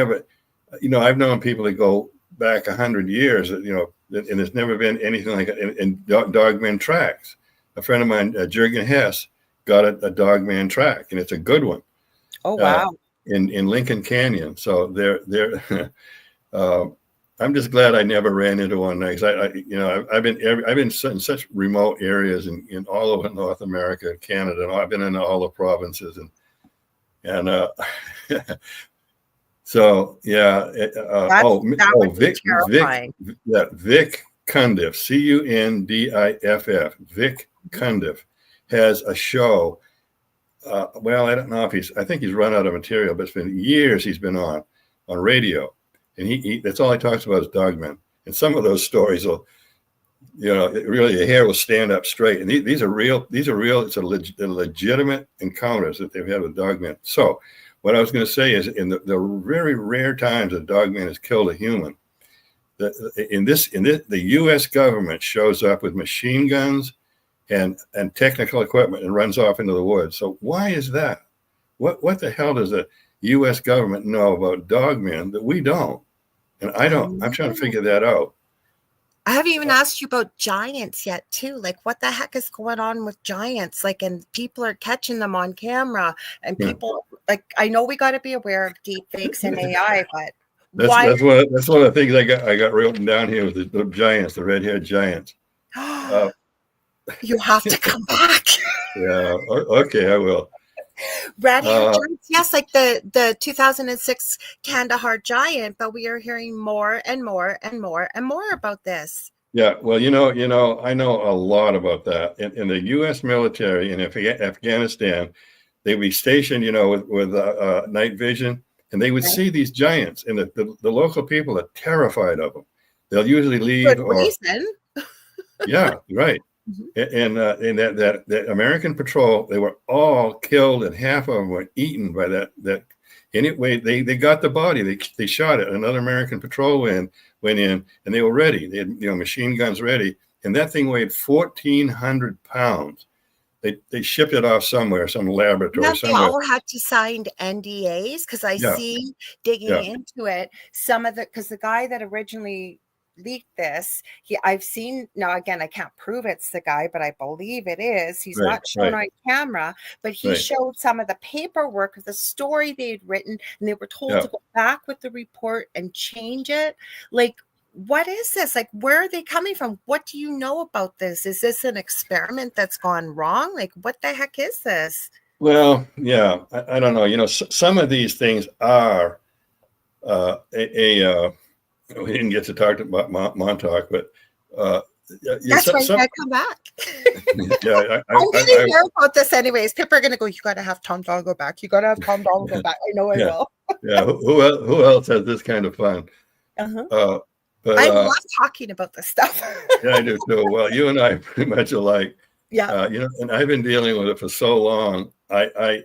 known people that go back 100 years, and there's never been anything like it in dogman tracks. A friend of mine, Jürgen Hess, got a dogman track, and it's a good one. Oh, wow. In Lincoln Canyon. So they're I'm just glad I never ran into one, because I've been in such remote areas in all over North America, Canada, and I've been in all the provinces, and so yeah. Vic Cundiff, Cundiff, Vic Cundiff has a show. Well, I don't know I think he's run out of material, but it's been years he's been on radio, and he that's all he talks about is dogmen. And some of those stories will, really your hair will stand up straight. And these are real. It's a legitimate encounters that they've had with dogmen. So what I was going to say is, in the very rare times a dogman has killed a human, the U.S. government shows up with machine guns and technical equipment and runs off into the woods. So why is that? What the hell does the U.S. government know about dogmen that we don't? And I don't. I'm trying to figure that out. I haven't even asked you about giants yet, too. Like, what the heck is going on with giants? Like, and people are catching them on camera, and people I know we got to be aware of deep fakes and AI, but that's one of the things I got written down here with the giants, the red-haired giants. You have to come back. Yeah. Okay, I will. Red-haired giants, yes, like the 2006 Kandahar giant, but we are hearing more and more and more and more about this. Yeah, well, I know a lot about that. In the U.S. military in Afghanistan, they'd be stationed, with night vision, and they would see these giants, and the local people are terrified of them. They'll usually leave. Good reason. Yeah, right. Mm-hmm. And that American patrol, they were all killed, and half of them were eaten by that. Anyway, they got the body. They shot it. Another American patrol went in, and they were ready. They had machine guns ready, and that thing weighed 1,400 pounds. They shipped it off somewhere, some laboratory somewhere. They all had to sign NDAs, because I see digging into it. Because the guy that originally leaked this, I've seen, now again, I can't prove it's the guy, but I believe it is. He's not shown on camera, but he showed some of the paperwork of the story they had written, and they were told to go back with the report and change it. Like, what is this? Like, where are they coming from? What do you know about this? Is this an experiment that's gone wrong? Like, what the heck is this? Well, yeah, I don't know. Some of these things are we didn't get to talk about Montauk, but That's why you some gotta come back. yeah, I'm gonna hear about this anyways. People are gonna go, you gotta have Tom Dongo back. You gotta have Tom Dongo back. I know I yeah, will. yeah. Who else has this kind of fun? Uh-huh. Uh, but I love talking about this stuff. yeah, I do too. Well, you and I are pretty much alike. Yeah. And I've been dealing with it for so long. I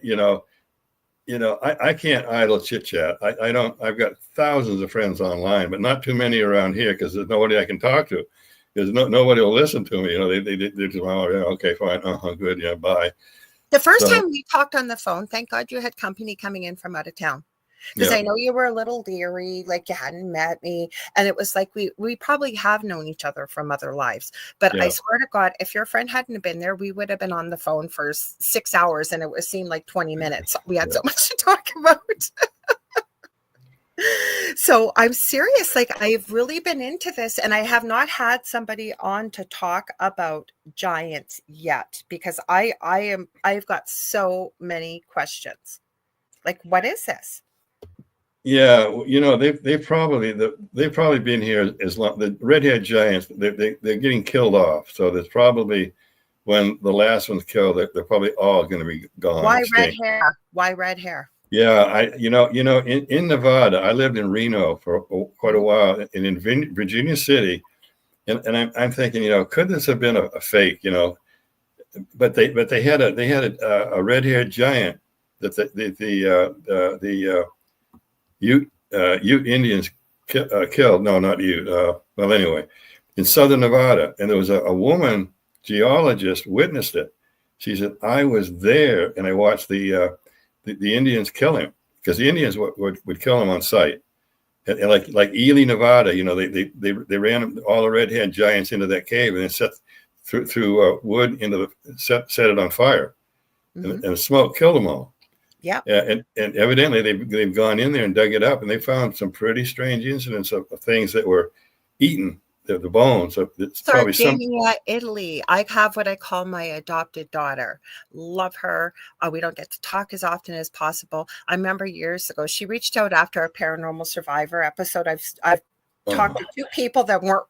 can't idle chit chat. I don't. I've got thousands of friends online, but not too many around here because there's nobody I can talk to. Because nobody will listen to me. They just, oh, yeah, okay, fine, good, yeah, bye. The first So time we talked on the phone, thank God you had company coming in from out of town. Because yeah, I know you were a little leery, like you hadn't met me. And it was like we probably have known each other from other lives. But I yeah, swear to God, if your friend hadn't been there, we would have been on the phone for 6 hours and it would seem like 20 minutes. We had yeah. so much to talk about. So I'm serious. Like I've really been into this and I have not had somebody on to talk about giants yet because I've got so many questions. Like, what is this? Yeah, they've probably been here as long. The redhead giants, they're getting killed off. So there's probably when the last one's killed, they're probably all going to be gone, Why red extinct. hair? Why red hair? Yeah, in Nevada, I lived in Reno for quite a while, and in Virginia City, and I'm thinking, could this have been a fake? But they had a red-haired giant that the Ute Indians killed. No, not Ute. Well, anyway, in southern Nevada, and there was a woman geologist witnessed it. She said, "I was there, and I watched the Indians kill him because the Indians would kill him on sight." And like Ely, Nevada, they ran all the redhead giants into that cave and then set through wood into set it on fire, and the smoke killed them all. Yeah. And evidently they've gone in there and dug it up, and they found some pretty strange incidents of things that were eaten, the bones. It's probably Sardinia, Italy. I have what I call my adopted daughter. Love her. We don't get to talk as often as possible. I remember years ago, she reached out after a paranormal survivor episode. I've talked to two people that weren't,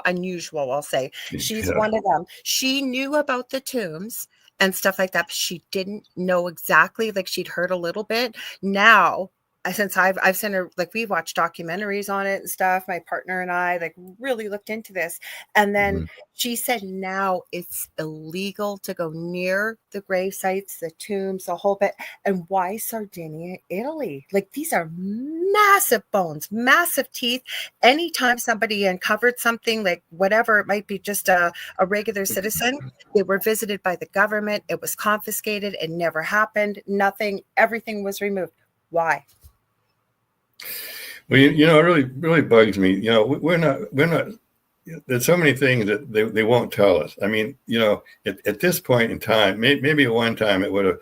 unusual, I'll say. She's one of them. She knew about the tombs and stuff like that, but she didn't know exactly, like she'd heard a little bit. Now, since I've sent her, like we watched documentaries on it and stuff, my partner and I like really looked into this. And then she said now it's illegal to go near the grave sites, the tombs, the whole bit. And why Sardinia, Italy? Like these are massive bones, massive teeth. Anytime somebody uncovered something, like whatever, it might be just a regular citizen, they were visited by the government. It was confiscated. It never happened. Nothing, everything was removed. Why? Well, it really bugs me. We're not. There's so many things that they won't tell us. I mean, at this point in time, maybe at one time it would have,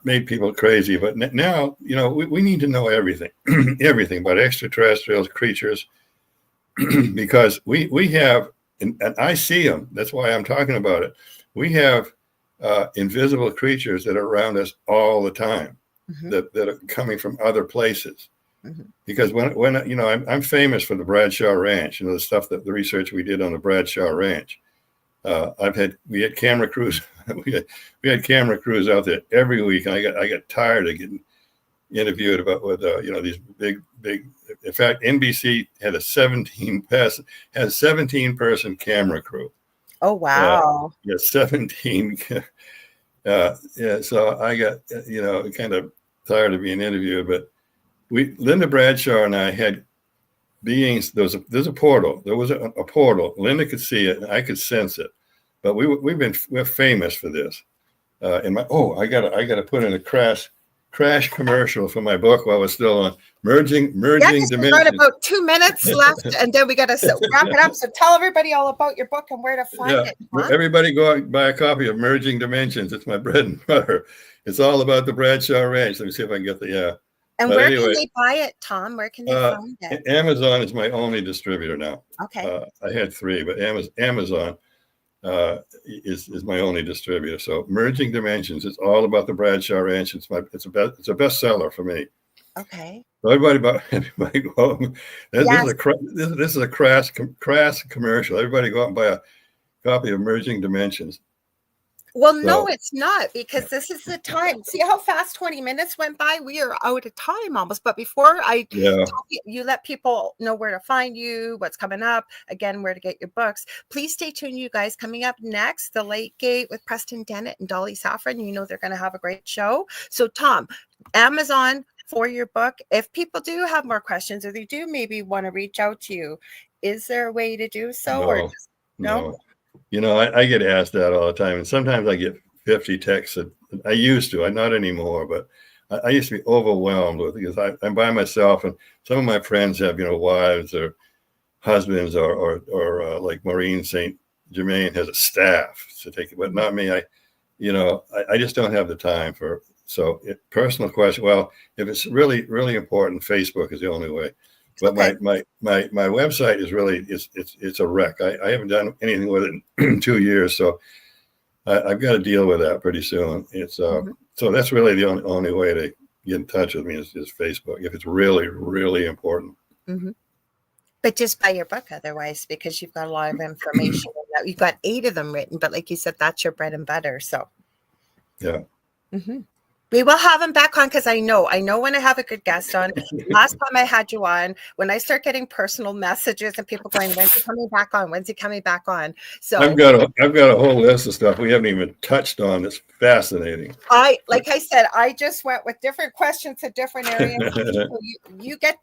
made people crazy. But now, we need to know everything, everything about extraterrestrials, creatures, because we have, and I see them. That's why I'm talking about it. We have invisible creatures that are around us all the time, that are coming from other places. Because when I'm famous for the Bradshaw Ranch, the stuff the research we did on the Bradshaw Ranch. We had camera crews, we had camera crews out there every week, and I got tired of getting interviewed about with these big. In fact, NBC had a 17 person camera crew. Oh wow! 17. So I got kind of tired of being interviewed, but. Linda Bradshaw and I had beings. There's a portal. There was a portal. Linda could see it, and I could sense it. But we're famous for this. I gotta put in a crash commercial for my book while we're still on merging dimensions. We've got about 2 minutes left, and then we got to wrap it up. So tell everybody all about your book and where to find it. Huh? Everybody go out and buy a copy of Merging Dimensions. It's my bread and butter. It's all about the Bradshaw Ranch. Let me see if I can get the And where can they buy it, Tom? Where can they find it? Amazon is my only distributor now. Okay. I had 3, but Amazon. is my only distributor. So Merging Dimensions, it's all about the Bradshaw Ranch. It's a bestseller for me. Okay. So everybody go out. This Yes. is a crass commercial. Everybody go out and buy a copy of Merging Dimensions. Well, no, it's not, because this is the time. See how fast 20 minutes went by? We are out of time almost. But before you let people know where to find you, what's coming up, again, where to get your books, please stay tuned, you guys. Coming up next, The Late Gate with Preston Dennett and Dolly Saffron. You know they're going to have a great show. So, Tom, Amazon for your book. If people do have more questions, or they do maybe want to reach out to you, is there a way to do so? No, or just, no. You know, I get asked that all the time, and sometimes I get 50 texts. I used to, I'm not anymore, but I used to be overwhelmed with it, because I'm by myself, and some of my friends have, wives or husbands, or like Maureen St. Germain has a staff to take it, but not me. I just don't have the time for. So personal question. Well, if it's really, really important, Facebook is the only way. But my website is really, it's a wreck. I haven't done anything with it in 2 years, so I've got to deal with that pretty soon. It's so that's really the only way to get in touch with me is Facebook, if it's really, really important. Mm-hmm. But just buy your book otherwise, because you've got a lot of information. You've got 8 of them written, but like you said, that's your bread and butter. So yeah. Mm-hmm. We will have him back on, because I know when I have a good guest on. Last time I had you on, when I start getting personal messages and people going, "When's he coming back on? When's he coming back on?" So I've got a whole list of stuff we haven't even touched on. It's fascinating. Like I said, I just went with different questions to different areas. So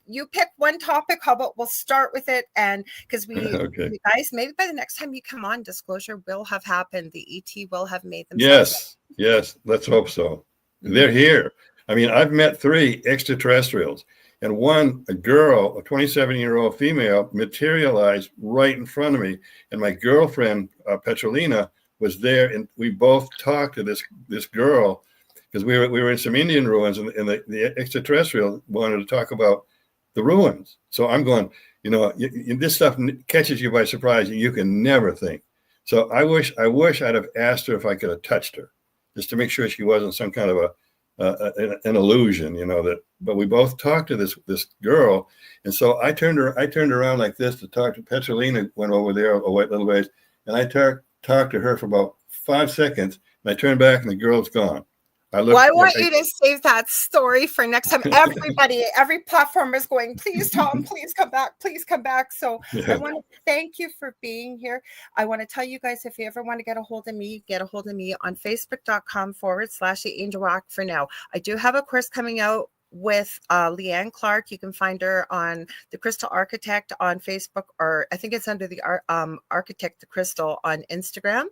you pick one topic. How about we'll start with it, and because you guys, maybe by the next time you come on, disclosure will have happened. The ET will have made themselves. Yes. Let's hope so. They're here. I mean, I've met 3 extraterrestrials, and a girl, a 27-year-old female, materialized right in front of me. And my girlfriend, Petrolina, was there, and we both talked to this girl, because we were in some Indian ruins, and the extraterrestrial wanted to talk about the ruins. So I'm going, this stuff catches you by surprise, and you can never think. So I wish I'd have asked her if I could have touched her, just to make sure she wasn't some kind of an illusion, but we both talked to this girl. And so I turned around like this to talk to Petrolina, went over there a white little ways, and I talked to her for about 5 seconds, and I turned back and the girl's gone. I want you to save that story for next time. Every platform is going, "Please, Tom, please come back, please come back." So I want to thank you for being here. I want to tell you guys, if you ever want to get a hold of me on facebook.com/The Angel Rock. For now, I do have a course coming out with Leanne Clark. You can find her on The Crystal Architect on Facebook, or I think it's under the Architect the Crystal on Instagram.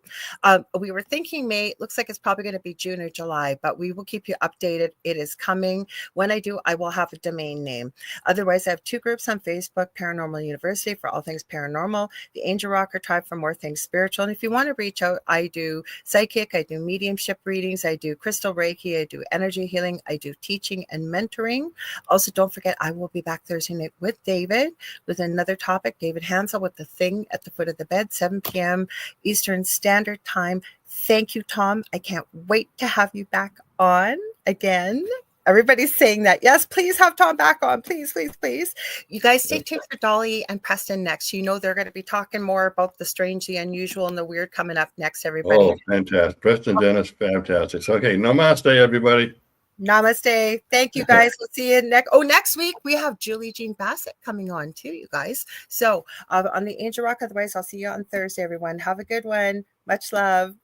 We were thinking May. Looks like it's probably going to be June or July, but we will keep you updated. It is coming. When I do, I will have a domain name. Otherwise, I have 2 groups on Facebook: Paranormal University for all things paranormal, the Angel Rocker Tribe for more things spiritual. And if you want to reach out, I do psychic, I do mediumship readings, I do crystal Reiki, I do energy healing, I do teaching and mentoring. Also, don't forget, I will be back Thursday night with David with another topic. David Hansel with The Thing at the Foot of the Bed, 7 p.m. Eastern Standard Time. Thank you, Tom. I can't wait to have you back on again. Everybody's saying that. Yes, please have Tom back on. Please, please, please. You guys stay tuned for Dolly and Preston next. They're going to be talking more about the strange, the unusual, and the weird coming up next, everybody. Oh, fantastic. Preston Dennis, fantastic. So, okay, namaste, everybody. Namaste. Thank you, guys. We'll see you next week. We have Julie Jean Bassett coming on too, you guys. So on the Angel Rock. Otherwise, I'll see you on Thursday, everyone. Have a good one. Much love.